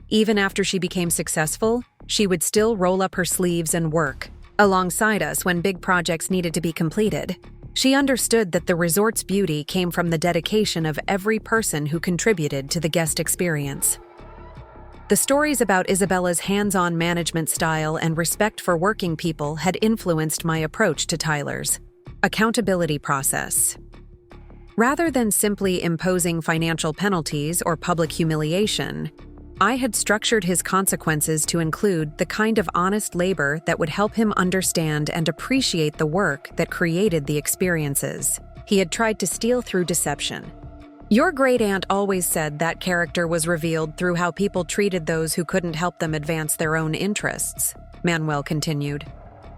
Even after she became successful, she would still roll up her sleeves and work alongside us when big projects needed to be completed. She understood that the resort's beauty came from the dedication of every person who contributed to the guest experience. The stories about Isabella's hands-on management style and respect for working people had influenced my approach to Tyler's accountability process. Rather than simply imposing financial penalties or public humiliation, I had structured his consequences to include the kind of honest labor that would help him understand and appreciate the work that created the experiences he had tried to steal through deception. "Your great aunt always said that character was revealed through how people treated those who couldn't help them advance their own interests," Manuel continued.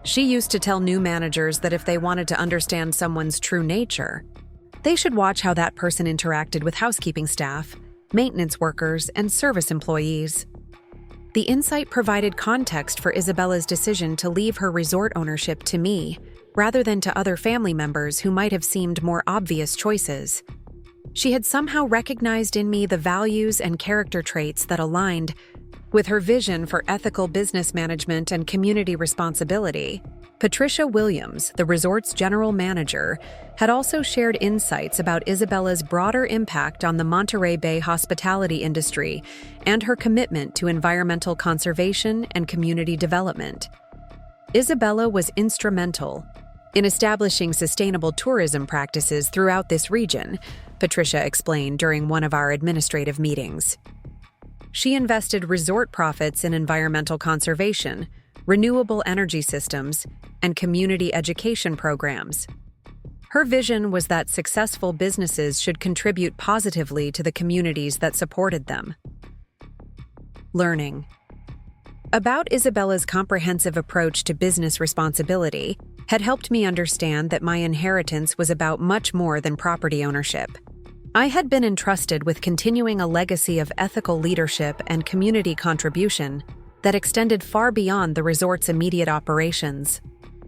"She used to tell new managers that if they wanted to understand someone's true nature, they should watch how that person interacted with housekeeping staff, maintenance workers, and service employees." The insight provided context for Isabella's decision to leave her resort ownership to me, rather than to other family members who might have seemed more obvious choices. She had somehow recognized in me the values and character traits that aligned with her vision for ethical business management and community responsibility. Patricia Williams, the resort's general manager, had also shared insights about Isabella's broader impact on the Monterey Bay hospitality industry and her commitment to environmental conservation and community development. Isabella was instrumental in establishing sustainable tourism practices throughout this region, Patricia explained during one of our administrative meetings. She invested resort profits in environmental conservation, renewable energy systems, and community education programs. Her vision was that successful businesses should contribute positively to the communities that supported them. Learning. About Isabella's comprehensive approach to business responsibility had helped me understand that my inheritance was about much more than property ownership. I had been entrusted with continuing a legacy of ethical leadership and community contribution that extended far beyond the resort's immediate operations.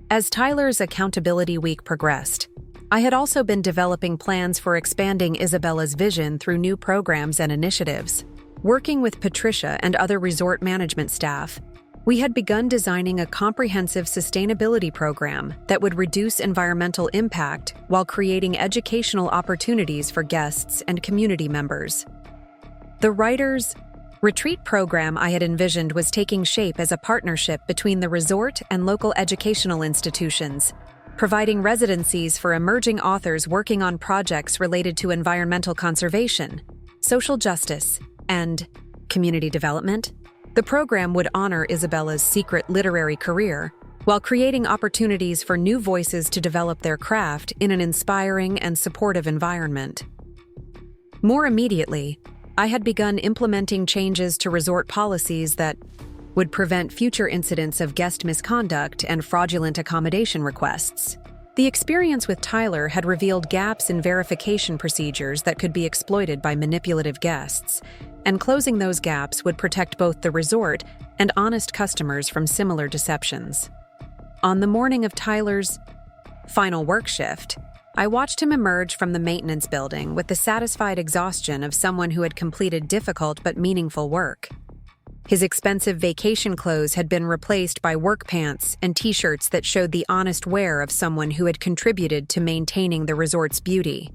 As Tyler's Accountability Week progressed, I had also been developing plans for expanding Isabella's vision through new programs and initiatives. Working with Patricia and other resort management staff, we had begun designing a comprehensive sustainability program that would reduce environmental impact while creating educational opportunities for guests and community members. The Writers' Retreat program I had envisioned was taking shape as a partnership between the resort and local educational institutions, providing residencies for emerging authors working on projects related to environmental conservation, social justice, and community development. The program would honor Isabella's secret literary career while creating opportunities for new voices to develop their craft in an inspiring and supportive environment. More immediately, I had begun implementing changes to resort policies that would prevent future incidents of guest misconduct and fraudulent accommodation requests. The experience with Tyler had revealed gaps in verification procedures that could be exploited by manipulative guests, and closing those gaps would protect both the resort and honest customers from similar deceptions. On the morning of Tyler's final work shift, I watched him emerge from the maintenance building with the satisfied exhaustion of someone who had completed difficult but meaningful work. His expensive vacation clothes had been replaced by work pants and t-shirts that showed the honest wear of someone who had contributed to maintaining the resort's beauty.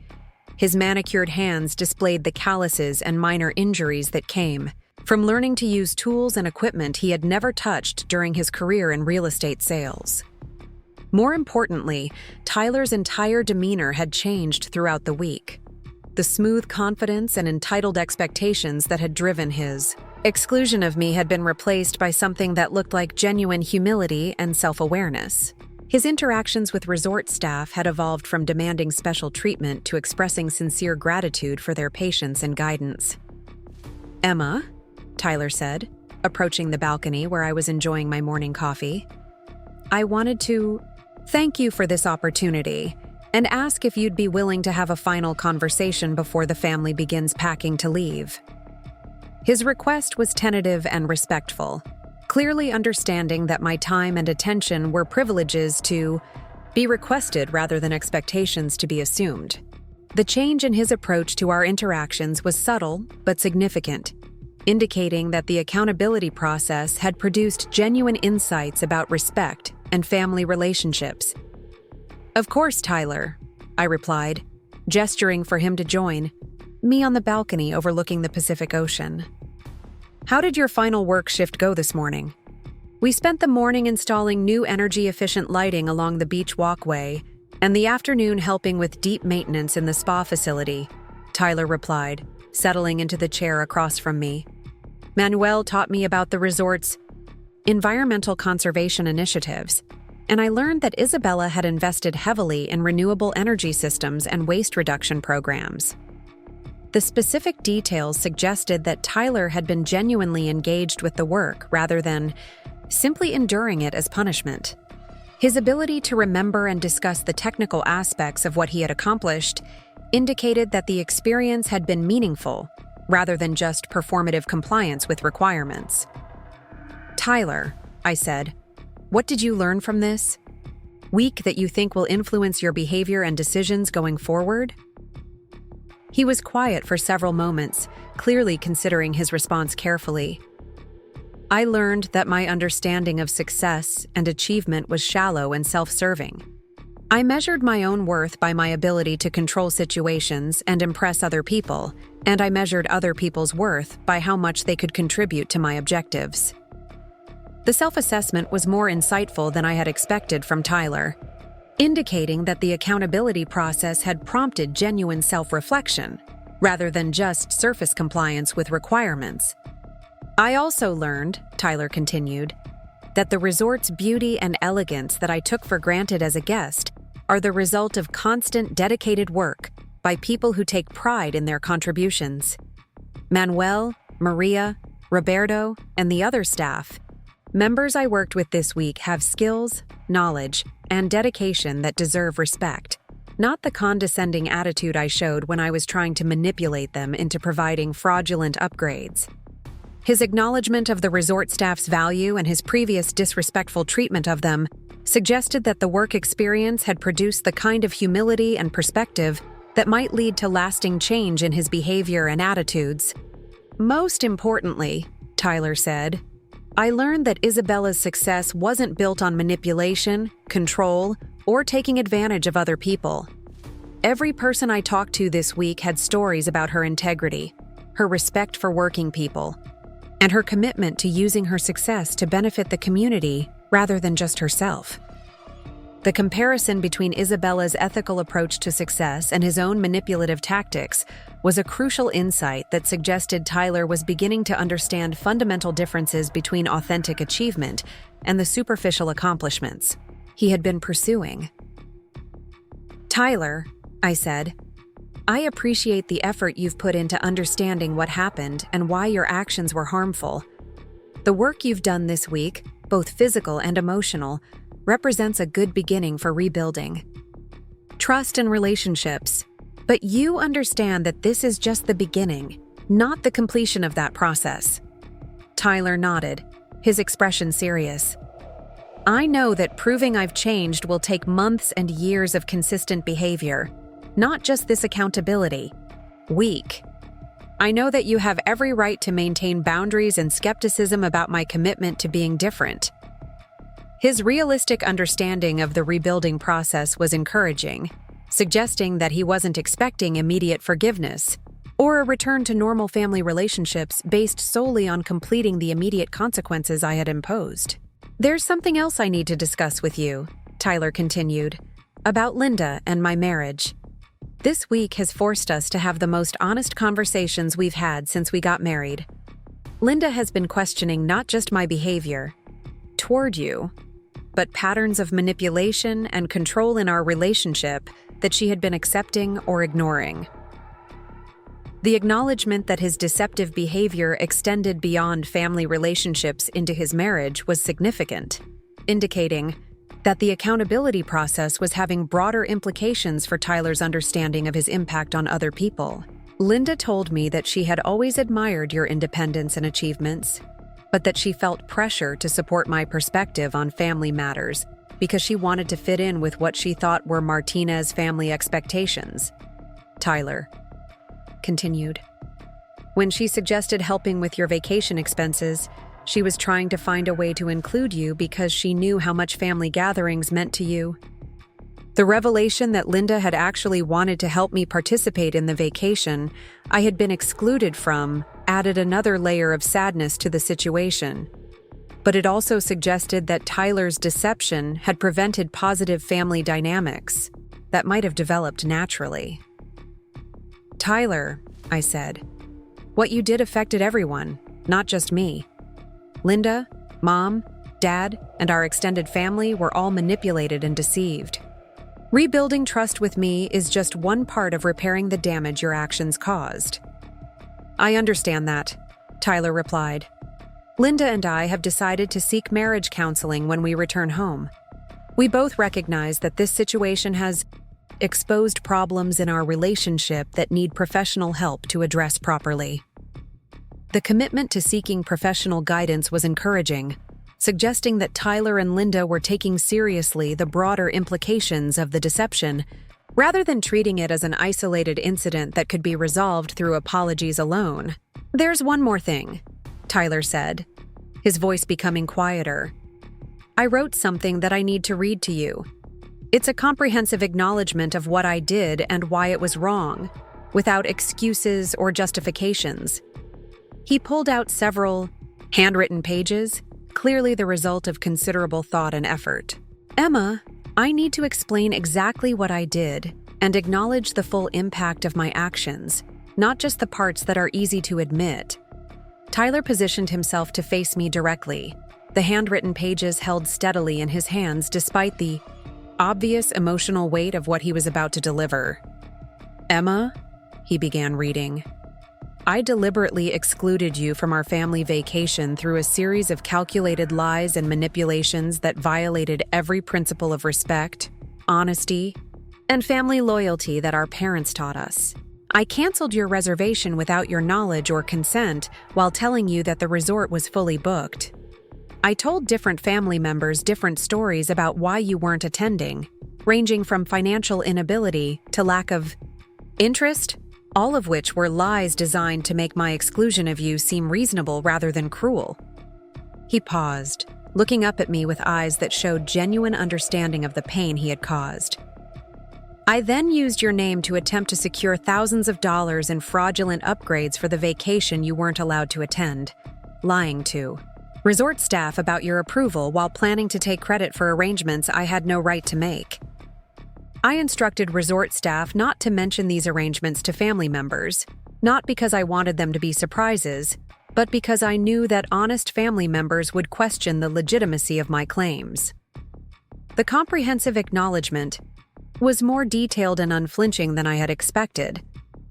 His manicured hands displayed the calluses and minor injuries that came from learning to use tools and equipment he had never touched during his career in real estate sales. More importantly, Tyler's entire demeanor had changed throughout the week. The smooth confidence and entitled expectations that had driven his exclusion of me had been replaced by something that looked like genuine humility and self-awareness. His interactions with resort staff had evolved from demanding special treatment to expressing sincere gratitude for their patience and guidance. "Emma," Tyler said, approaching the balcony where I was enjoying my morning coffee, "I wanted to thank you for this opportunity and ask if you'd be willing to have a final conversation before the family begins packing to leave." His request was tentative and respectful, clearly understanding that my time and attention were privileges to be requested rather than expectations to be assumed. The change in his approach to our interactions was subtle but significant, indicating that the accountability process had produced genuine insights about respect and family relationships. "Of course, Tyler," I replied, gesturing for him to join me on the balcony overlooking the Pacific Ocean. "How did your final work shift go this morning?" "We spent the morning installing new energy-efficient lighting along the beach walkway and the afternoon helping with deep maintenance in the spa facility," Tyler replied, settling into the chair across from me. "Manuel taught me about the resort's environmental conservation initiatives, and I learned that Isabella had invested heavily in renewable energy systems and waste reduction programs." The specific details suggested that Tyler had been genuinely engaged with the work rather than simply enduring it as punishment. His ability to remember and discuss the technical aspects of what he had accomplished indicated that the experience had been meaningful rather than just performative compliance with requirements. "Tyler," I said, "what did you learn from this week that you think will influence your behavior and decisions going forward?" He was quiet for several moments, clearly considering his response carefully. "I learned that my understanding of success and achievement was shallow and self-serving. I measured my own worth by my ability to control situations and impress other people, and I measured other people's worth by how much they could contribute to my objectives." The self-assessment was more insightful than I had expected from Tyler, indicating that the accountability process had prompted genuine self-reflection, rather than just surface compliance with requirements. "I also learned," Tyler continued, that the resort's beauty and elegance that I took for granted as a guest are the result of constant, dedicated work by people who take pride in their contributions. Manuel, Maria, Roberto, and the other staff, members I worked with this week, have skills, knowledge, and dedication that deserve respect, not the condescending attitude I showed when I was trying to manipulate them into providing fraudulent upgrades. His acknowledgement of the resort staff's value and his previous disrespectful treatment of them suggested that the work experience had produced the kind of humility and perspective that might lead to lasting change in his behavior and attitudes. Most importantly, Tyler said, I learned that Isabella's success wasn't built on manipulation, control, or taking advantage of other people. Every person I talked to this week had stories about her integrity, her respect for working people, and her commitment to using her success to benefit the community rather than just herself. The comparison between Isabella's ethical approach to success and his own manipulative tactics was a crucial insight that suggested Tyler was beginning to understand fundamental differences between authentic achievement and the superficial accomplishments he had been pursuing. Tyler, I said, I appreciate the effort you've put into understanding what happened and why your actions were harmful. The work you've done this week, both physical and emotional, represents a good beginning for rebuilding trust and relationships. But you understand that this is just the beginning, not the completion of that process. Tyler nodded, his expression serious. I know that proving I've changed will take months and years of consistent behavior, not just this accountability week. I know that you have every right to maintain boundaries and skepticism about my commitment to being different. His realistic understanding of the rebuilding process was encouraging, suggesting that he wasn't expecting immediate forgiveness or a return to normal family relationships based solely on completing the immediate consequences I had imposed. There's something else I need to discuss with you, Tyler continued, about Linda and my marriage. This week has forced us to have the most honest conversations we've had since we got married. Linda has been questioning not just my behavior toward you, but patterns of manipulation and control in our relationship that she had been accepting or ignoring. The acknowledgement that his deceptive behavior extended beyond family relationships into his marriage was significant, indicating that the accountability process was having broader implications for Tyler's understanding of his impact on other people. Linda told me that she had always admired your independence and achievements, but that she felt pressure to support my perspective on family matters because she wanted to fit in with what she thought were Martinez family expectations. Tyler continued. When she suggested helping with your vacation expenses, she was trying to find a way to include you because she knew how much family gatherings meant to you. The revelation that Linda had actually wanted to help me participate in the vacation I had been excluded from added another layer of sadness to the situation. But it also suggested that Tyler's deception had prevented positive family dynamics that might have developed naturally. Tyler, I said, what you did affected everyone, not just me. Linda, Mom, Dad, and our extended family were all manipulated and deceived. Rebuilding trust with me is just one part of repairing the damage your actions caused. I understand that, Tyler replied. Linda and I have decided to seek marriage counseling when we return home. We both recognize that this situation has exposed problems in our relationship that need professional help to address properly. The commitment to seeking professional guidance was encouraging, suggesting that Tyler and Linda were taking seriously the broader implications of the deception, rather than treating it as an isolated incident that could be resolved through apologies alone. There's one more thing, Tyler said, his voice becoming quieter. I wrote something that I need to read to you. It's a comprehensive acknowledgement of what I did and why it was wrong, without excuses or justifications. He pulled out several handwritten pages, clearly the result of considerable thought and effort. Emma, I need to explain exactly what I did and acknowledge the full impact of my actions, not just the parts that are easy to admit. Tyler positioned himself to face me directly, the handwritten pages held steadily in his hands despite the obvious emotional weight of what he was about to deliver. "Emma," he began reading, "I deliberately excluded you from our family vacation through a series of calculated lies and manipulations that violated every principle of respect, honesty, and family loyalty that our parents taught us. I canceled your reservation without your knowledge or consent while telling you that the resort was fully booked. I told different family members different stories about why you weren't attending, ranging from financial inability to lack of interest, all of which were lies designed to make my exclusion of you seem reasonable rather than cruel." He paused, looking up at me with eyes that showed genuine understanding of the pain he had caused. "I then used your name to attempt to secure thousands of dollars in fraudulent upgrades for the vacation you weren't allowed to attend, lying to resort staff about your approval while planning to take credit for arrangements I had no right to make. I instructed resort staff not to mention these arrangements to family members, not because I wanted them to be surprises, but because I knew that honest family members would question the legitimacy of my claims." The comprehensive acknowledgement was more detailed and unflinching than I had expected,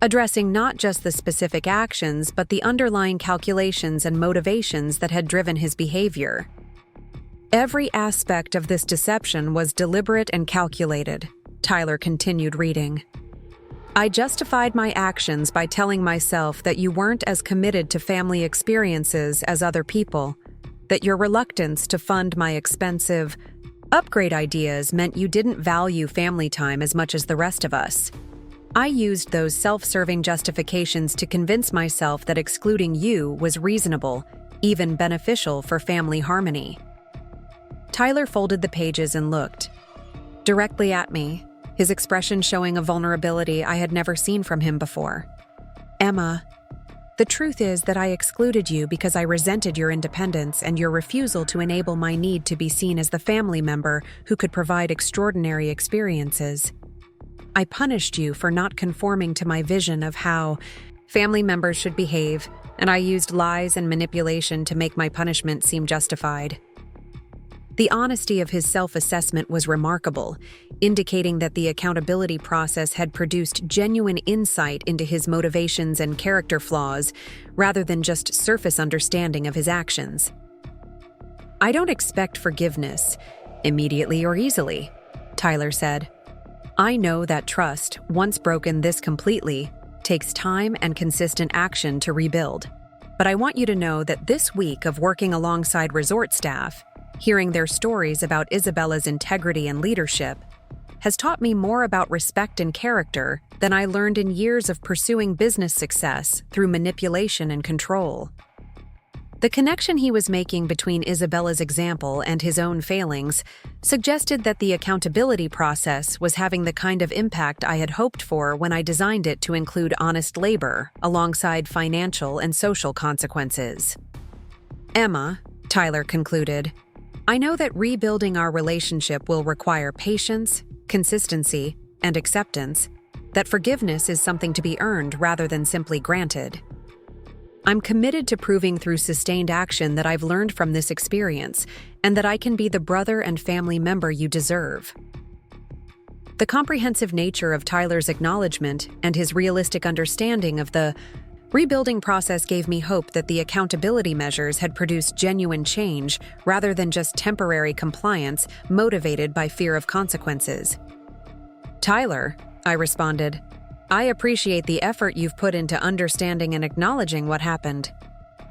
addressing not just the specific actions but the underlying calculations and motivations that had driven his behavior. "Every aspect of this deception was deliberate and calculated," Tyler continued reading. "I justified my actions by telling myself that you weren't as committed to family experiences as other people, that your reluctance to fund my expensive upgrade ideas meant you didn't value family time as much as the rest of us. I used those self-serving justifications to convince myself that excluding you was reasonable, even beneficial for family harmony." Tyler folded the pages and looked directly at me, his expression showing a vulnerability I had never seen from him before. "Emma, the truth is that I excluded you because I resented your independence and your refusal to enable my need to be seen as the family member who could provide extraordinary experiences. I punished you for not conforming to my vision of how family members should behave, and I used lies and manipulation to make my punishment seem justified." The honesty of his self-assessment was remarkable, indicating that the accountability process had produced genuine insight into his motivations and character flaws, rather than just surface understanding of his actions. "I don't expect forgiveness, immediately or easily," Tyler said. "I know that trust, once broken this completely, takes time and consistent action to rebuild. But I want you to know that this week of working alongside resort staff, hearing their stories about Isabella's integrity and leadership, has taught me more about respect and character than I learned in years of pursuing business success through manipulation and control." The connection he was making between Isabella's example and his own failings suggested that the accountability process was having the kind of impact I had hoped for when I designed it to include honest labor alongside financial and social consequences. "Emma," Tyler concluded, "I know that rebuilding our relationship will require patience, consistency, and acceptance, that forgiveness is something to be earned rather than simply granted. I'm committed to proving through sustained action that I've learned from this experience and that I can be the brother and family member you deserve." The comprehensive nature of Tyler's acknowledgement and his realistic understanding of the rebuilding process gave me hope that the accountability measures had produced genuine change rather than just temporary compliance motivated by fear of consequences. "Tyler," I responded, "I appreciate the effort you've put into understanding and acknowledging what happened.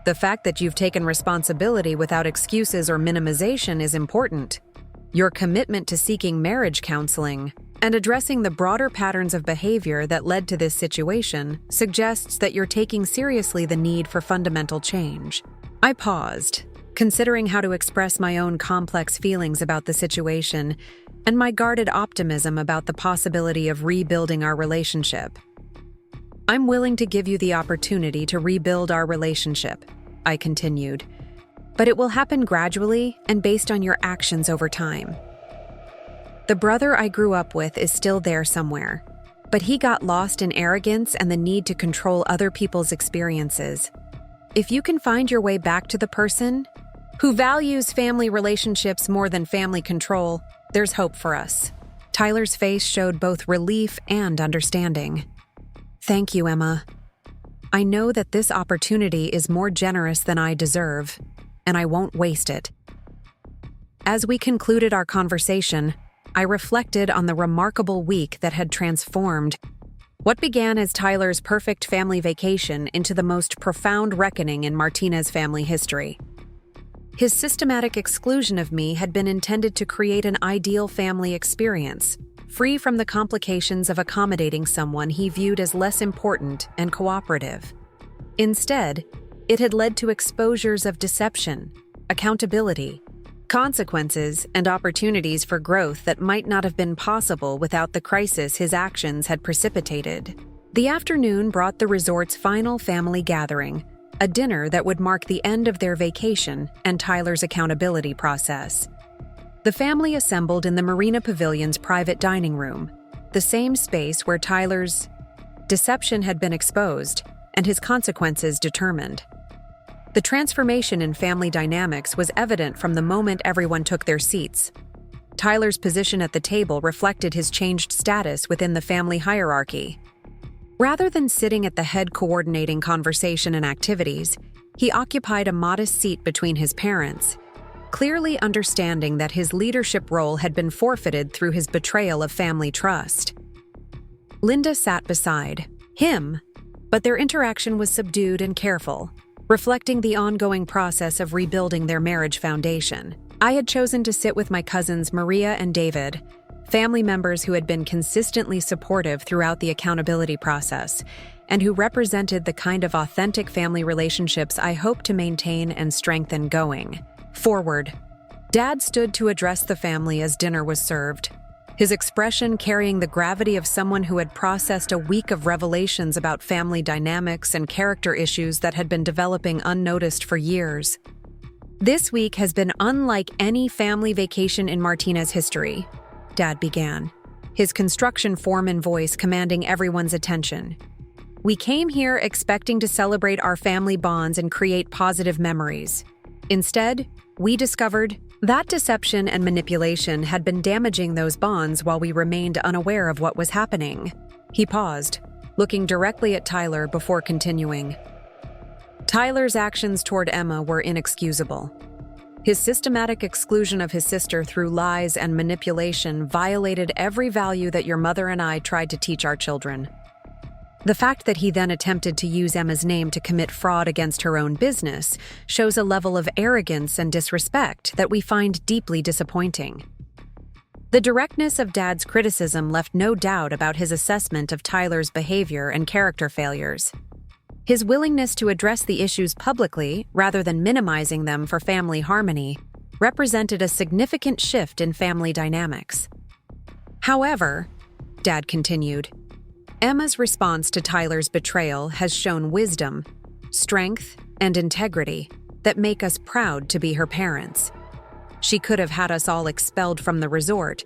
The fact that you've taken responsibility without excuses or minimization is important. Your commitment to seeking marriage counseling and addressing the broader patterns of behavior that led to this situation suggests that you're taking seriously the need for fundamental change." I paused, considering how to express my own complex feelings about the situation and my guarded optimism about the possibility of rebuilding our relationship. "I'm willing to give you the opportunity to rebuild our relationship," I continued, "but it will happen gradually and based on your actions over time. The brother I grew up with is still there somewhere, but he got lost in arrogance and the need to control other people's experiences. If you can find your way back to the person who values family relationships more than family control, there's hope for us. Tyler's face showed both relief and understanding. Thank you, Emma. I know that this opportunity is more generous than I deserve, and I won't waste it. As we concluded our conversation, I reflected on the remarkable week that had transformed what began as Tyler's perfect family vacation into the most profound reckoning in Martinez family history. His systematic exclusion of me had been intended to create an ideal family experience, free from the complications of accommodating someone he viewed as less important and cooperative. Instead, it had led to exposures of deception, accountability, consequences, and opportunities for growth that might not have been possible without the crisis his actions had precipitated. The afternoon brought the resort's final family gathering, a dinner that would mark the end of their vacation and Tyler's accountability process. The family assembled in the Marina Pavilion's private dining room, the same space where Tyler's deception had been exposed and his consequences determined. The transformation in family dynamics was evident from the moment everyone took their seats. Tyler's position at the table reflected his changed status within the family hierarchy. Rather than sitting at the head coordinating conversation and activities, he occupied a modest seat between his parents, clearly understanding that his leadership role had been forfeited through his betrayal of family trust. Linda sat beside him, but their interaction was subdued and careful, reflecting the ongoing process of rebuilding their marriage foundation. I had chosen to sit with my cousins Maria and David, family members who had been consistently supportive throughout the accountability process, and who represented the kind of authentic family relationships I hope to maintain and strengthen going forward. Dad stood to address the family as dinner was served, his expression carrying the gravity of someone who had processed a week of revelations about family dynamics and character issues that had been developing unnoticed for years. This week has been unlike any family vacation in Martinez history, Dad began, his construction foreman voice commanding everyone's attention. We came here expecting to celebrate our family bonds and create positive memories. Instead, we discovered that deception and manipulation had been damaging those bonds while we remained unaware of what was happening. He paused, looking directly at Tyler before continuing. Tyler's actions toward Emma were inexcusable. His systematic exclusion of his sister through lies and manipulation violated every value that your mother and I tried to teach our children. The fact that he then attempted to use Emma's name to commit fraud against her own business shows a level of arrogance and disrespect that we find deeply disappointing. The directness of Dad's criticism left no doubt about his assessment of Tyler's behavior and character failures. His willingness to address the issues publicly, rather than minimizing them for family harmony, represented a significant shift in family dynamics. However, Dad continued, Emma's response to Tyler's betrayal has shown wisdom, strength, and integrity that make us proud to be her parents. She could have had us all expelled from the resort,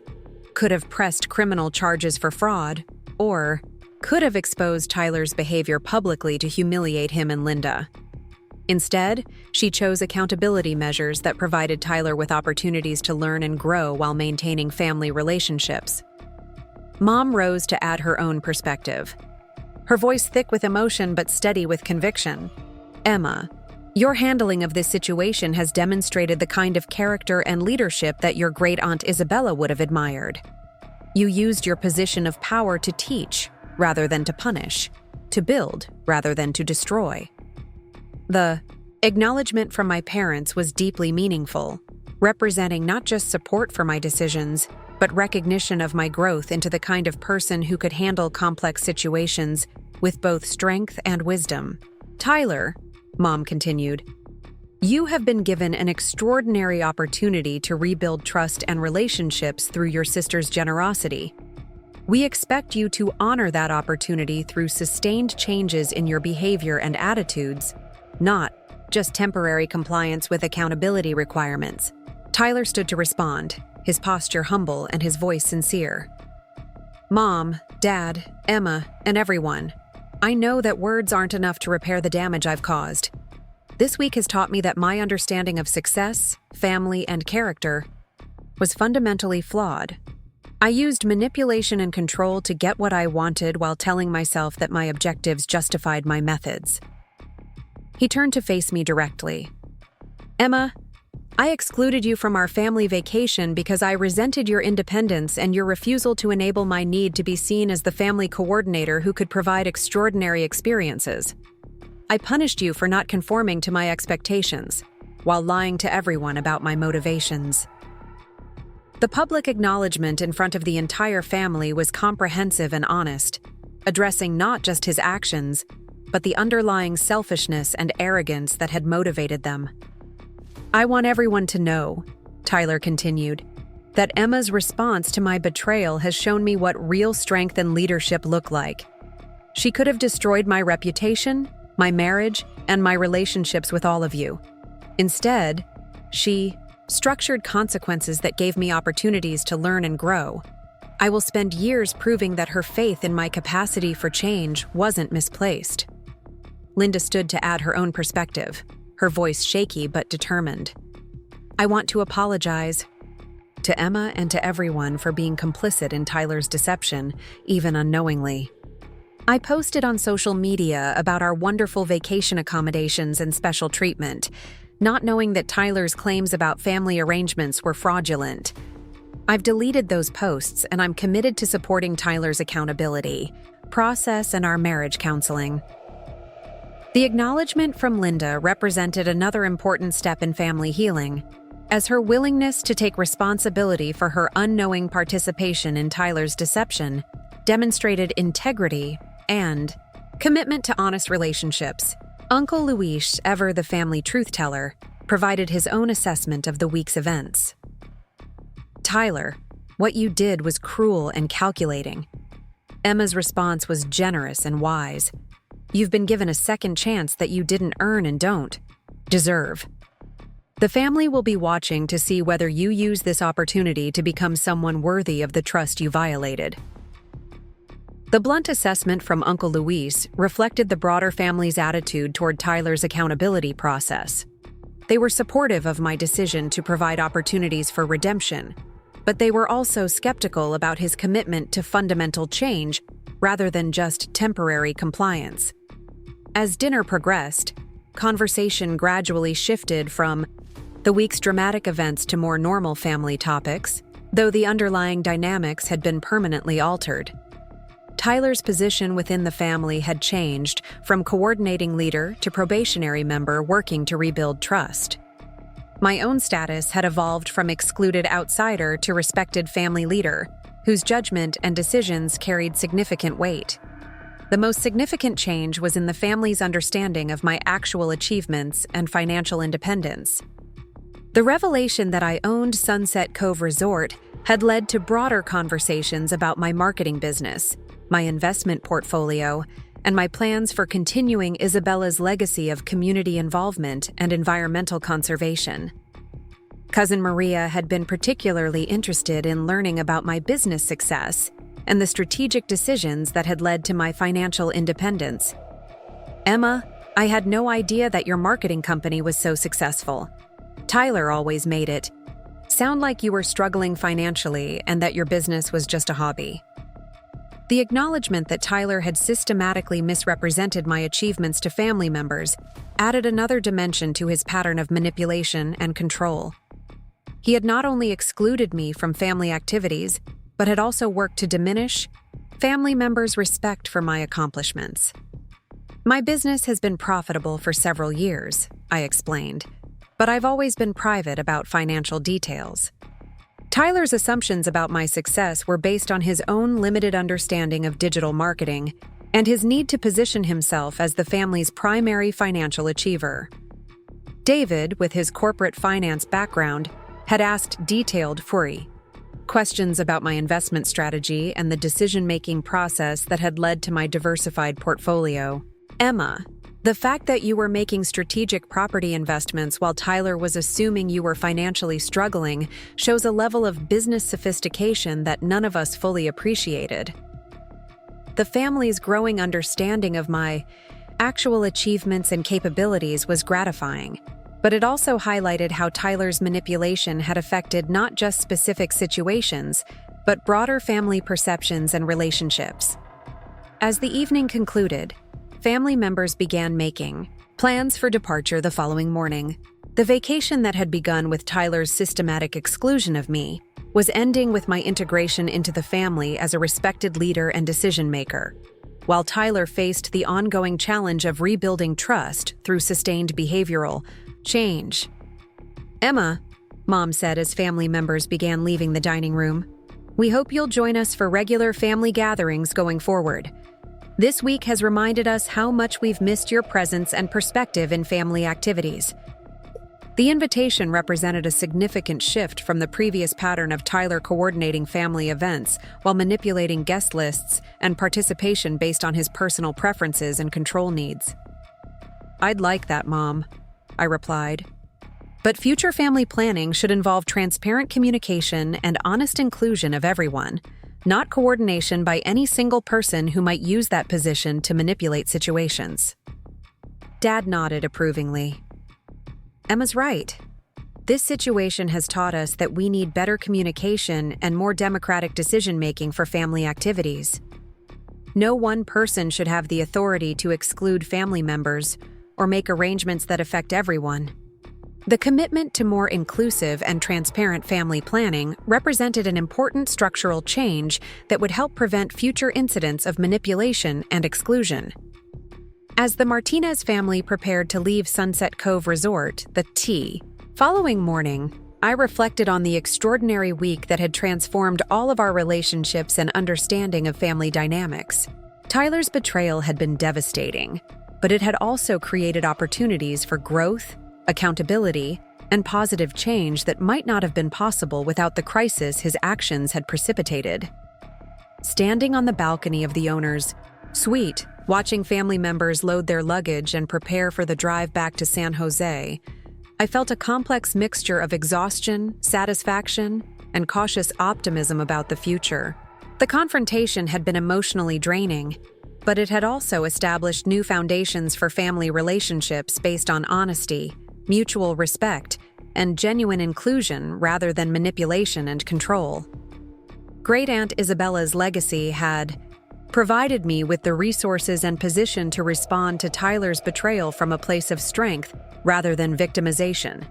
could have pressed criminal charges for fraud, or could have exposed Tyler's behavior publicly to humiliate him and Linda. Instead, she chose accountability measures that provided Tyler with opportunities to learn and grow while maintaining family relationships. Mom rose to add her own perspective, her voice thick with emotion but steady with conviction. Emma, your handling of this situation has demonstrated the kind of character and leadership that your great-aunt Isabella would have admired. You used your position of power to teach rather than to punish, to build rather than to destroy. The acknowledgement from my parents was deeply meaningful, representing not just support for my decisions, but recognition of my growth into the kind of person who could handle complex situations with both strength and wisdom. Tyler, Mom continued, you have been given an extraordinary opportunity to rebuild trust and relationships through your sister's generosity. We expect you to honor that opportunity through sustained changes in your behavior and attitudes, not just temporary compliance with accountability requirements. Tyler stood to respond, his posture humble and his voice sincere. Mom, Dad, Emma, and everyone, I know that words aren't enough to repair the damage I've caused. This week has taught me that my understanding of success, family, and character was fundamentally flawed. I used manipulation and control to get what I wanted while telling myself that my objectives justified my methods. He turned to face me directly. Emma, I excluded you from our family vacation because I resented your independence and your refusal to enable my need to be seen as the family coordinator who could provide extraordinary experiences. I punished you for not conforming to my expectations, while lying to everyone about my motivations. The public acknowledgement in front of the entire family was comprehensive and honest, addressing not just his actions, but the underlying selfishness and arrogance that had motivated them. I want everyone to know, Tyler continued, that Emma's response to my betrayal has shown me what real strength and leadership look like. She could have destroyed my reputation, my marriage, and my relationships with all of you. Instead, she structured consequences that gave me opportunities to learn and grow. I will spend years proving that her faith in my capacity for change wasn't misplaced. Linda stood to add her own perspective, her voice shaky but determined. I want to apologize to Emma and to everyone for being complicit in Tyler's deception, even unknowingly. I posted on social media about our wonderful vacation accommodations and special treatment, not knowing that Tyler's claims about family arrangements were fraudulent. I've deleted those posts, and I'm committed to supporting Tyler's accountability, process, and our marriage counseling. The acknowledgement from Linda represented another important step in family healing, as her willingness to take responsibility for her unknowing participation in Tyler's deception demonstrated integrity and commitment to honest relationships. Uncle Luis, ever the family truth-teller, provided his own assessment of the week's events. Tyler, what you did was cruel and calculating. Emma's response was generous and wise. You've been given a second chance that you didn't earn and don't deserve. The family will be watching to see whether you use this opportunity to become someone worthy of the trust you violated. The blunt assessment from Uncle Luis reflected the broader family's attitude toward Tyler's accountability process. They were supportive of my decision to provide opportunities for redemption, but they were also skeptical about his commitment to fundamental change rather than just temporary compliance. As dinner progressed, conversation gradually shifted from the week's dramatic events to more normal family topics, though the underlying dynamics had been permanently altered. Tyler's position within the family had changed from coordinating leader to probationary member working to rebuild trust. My own status had evolved from excluded outsider to respected family leader, whose judgment and decisions carried significant weight. The most significant change was in the family's understanding of my actual achievements and financial independence. The revelation that I owned Sunset Cove Resort had led to broader conversations about my marketing business, my investment portfolio, and my plans for continuing Isabella's legacy of community involvement and environmental conservation. Cousin Maria had been particularly interested in learning about my business success and the strategic decisions that had led to my financial independence. Emma, I had no idea that your marketing company was so successful. Tyler always made it sound like you were struggling financially and that your business was just a hobby. The acknowledgement that Tyler had systematically misrepresented my achievements to family members added another dimension to his pattern of manipulation and control. He had not only excluded me from family activities, but had also worked to diminish family members' respect for my accomplishments. My business has been profitable for several years, I explained, but I've always been private about financial details. Tyler's assumptions about my success were based on his own limited understanding of digital marketing and his need to position himself as the family's primary financial achiever. David, with his corporate finance background, had asked detailed questions about my investment strategy and the decision-making process that had led to my diversified portfolio. Emma, the fact that you were making strategic property investments while Tyler was assuming you were financially struggling shows a level of business sophistication that none of us fully appreciated. The family's growing understanding of my actual achievements and capabilities was gratifying, but it also highlighted how Tyler's manipulation had affected not just specific situations, but broader family perceptions and relationships. As the evening concluded, family members began making plans for departure the following morning. The vacation that had begun with Tyler's systematic exclusion of me was ending with my integration into the family as a respected leader and decision-maker, while Tyler faced the ongoing challenge of rebuilding trust through sustained behavioral change. "Emma," Mom said as family members began leaving the dining room, "we hope you'll join us for regular family gatherings going forward. This week has reminded us how much we've missed your presence and perspective in family activities." The invitation represented a significant shift from the previous pattern of Tyler coordinating family events while manipulating guest lists and participation based on his personal preferences and control needs. "I'd like that, Mom," I replied. "But future family planning should involve transparent communication and honest inclusion of everyone, not coordination by any single person who might use that position to manipulate situations." Dad nodded approvingly. "Emma's right. This situation has taught us that we need better communication and more democratic decision-making for family activities. No one person should have the authority to exclude family members or make arrangements that affect everyone." The commitment to more inclusive and transparent family planning represented an important structural change that would help prevent future incidents of manipulation and exclusion. As the Martinez family prepared to leave Sunset Cove Resort, the following morning, I reflected on the extraordinary week that had transformed all of our relationships and understanding of family dynamics. Tyler's betrayal had been devastating, but it had also created opportunities for growth, accountability, and positive change that might not have been possible without the crisis his actions had precipitated. Standing on the balcony of the owner's suite, watching family members load their luggage and prepare for the drive back to San Jose, I felt a complex mixture of exhaustion, satisfaction, and cautious optimism about the future. The confrontation had been emotionally draining, but it had also established new foundations for family relationships based on honesty, mutual respect, and genuine inclusion rather than manipulation and control. Great Aunt Isabella's legacy had provided me with the resources and position to respond to Tyler's betrayal from a place of strength rather than victimization.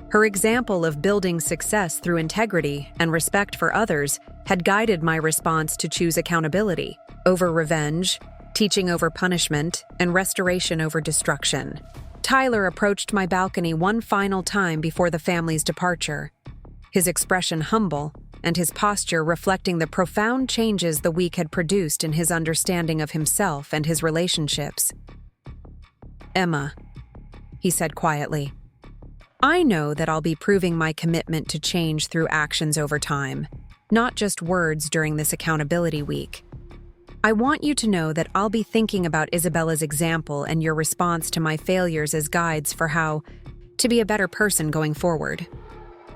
Her example of building success through integrity and respect for others had guided my response to choose accountability over revenge, teaching over punishment, and restoration over destruction. Tyler approached my balcony one final time before the family's departure, his expression humble and his posture reflecting the profound changes the week had produced in his understanding of himself and his relationships. "Emma," he said quietly, "I know that I'll be proving my commitment to change through actions over time, not just words during this accountability week. I want you to know that I'll be thinking about Isabella's example and your response to my failures as guides for how to be a better person going forward."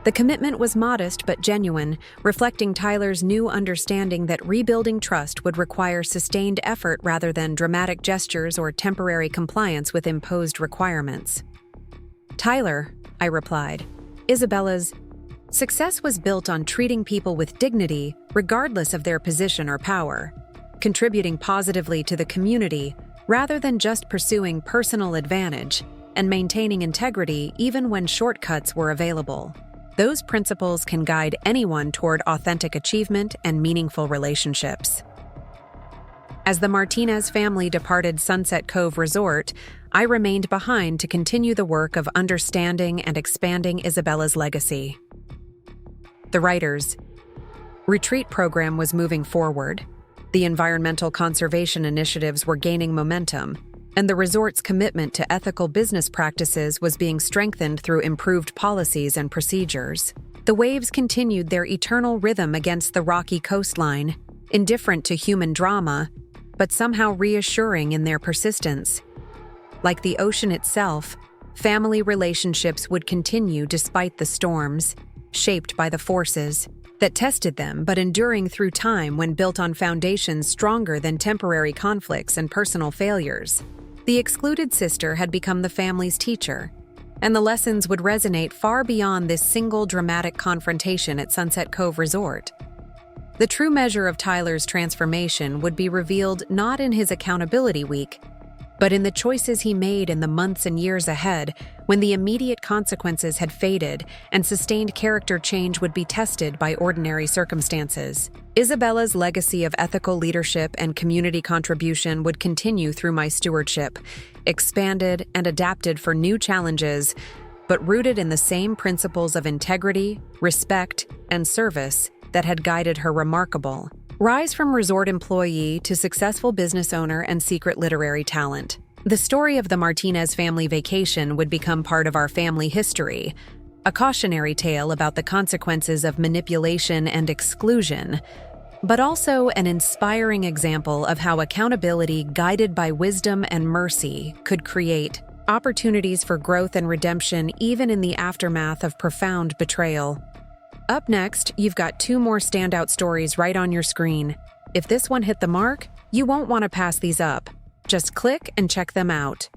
The commitment was modest but genuine, reflecting Tyler's new understanding that rebuilding trust would require sustained effort rather than dramatic gestures or temporary compliance with imposed requirements. "Tyler," I replied, "Isabella's success was built on treating people with dignity regardless of their position or power, contributing positively to the community rather than just pursuing personal advantage, and maintaining integrity even when shortcuts were available. Those principles can guide anyone toward authentic achievement and meaningful relationships." As the Martinez family departed Sunset Cove Resort, I remained behind to continue the work of understanding and expanding Isabella's legacy. The writer's retreat program was moving forward, the environmental conservation initiatives were gaining momentum, and the resort's commitment to ethical business practices was being strengthened through improved policies and procedures. The waves continued their eternal rhythm against the rocky coastline, indifferent to human drama, but somehow reassuring in their persistence. Like the ocean itself, family relationships would continue despite the storms, shaped by the forces that tested them but enduring through time when built on foundations stronger than temporary conflicts and personal failures. The excluded sister had become the family's teacher, and the lessons would resonate far beyond this single dramatic confrontation at Sunset Cove Resort. The true measure of Tyler's transformation would be revealed not in his accountability week, but in the choices he made in the months and years ahead, when the immediate consequences had faded and sustained character change would be tested by ordinary circumstances. Isabella's legacy of ethical leadership and community contribution would continue through my stewardship, expanded and adapted for new challenges, but rooted in the same principles of integrity, respect, and service that had guided her remarkable rise from resort employee to successful business owner and secret literary talent. The story of the Martinez family vacation would become part of our family history, a cautionary tale about the consequences of manipulation and exclusion, but also an inspiring example of how accountability guided by wisdom and mercy could create opportunities for growth and redemption even in the aftermath of profound betrayal. Up next, you've got 2 more standout stories right on your screen. If this one hit the mark, you won't want to pass these up. Just click and check them out.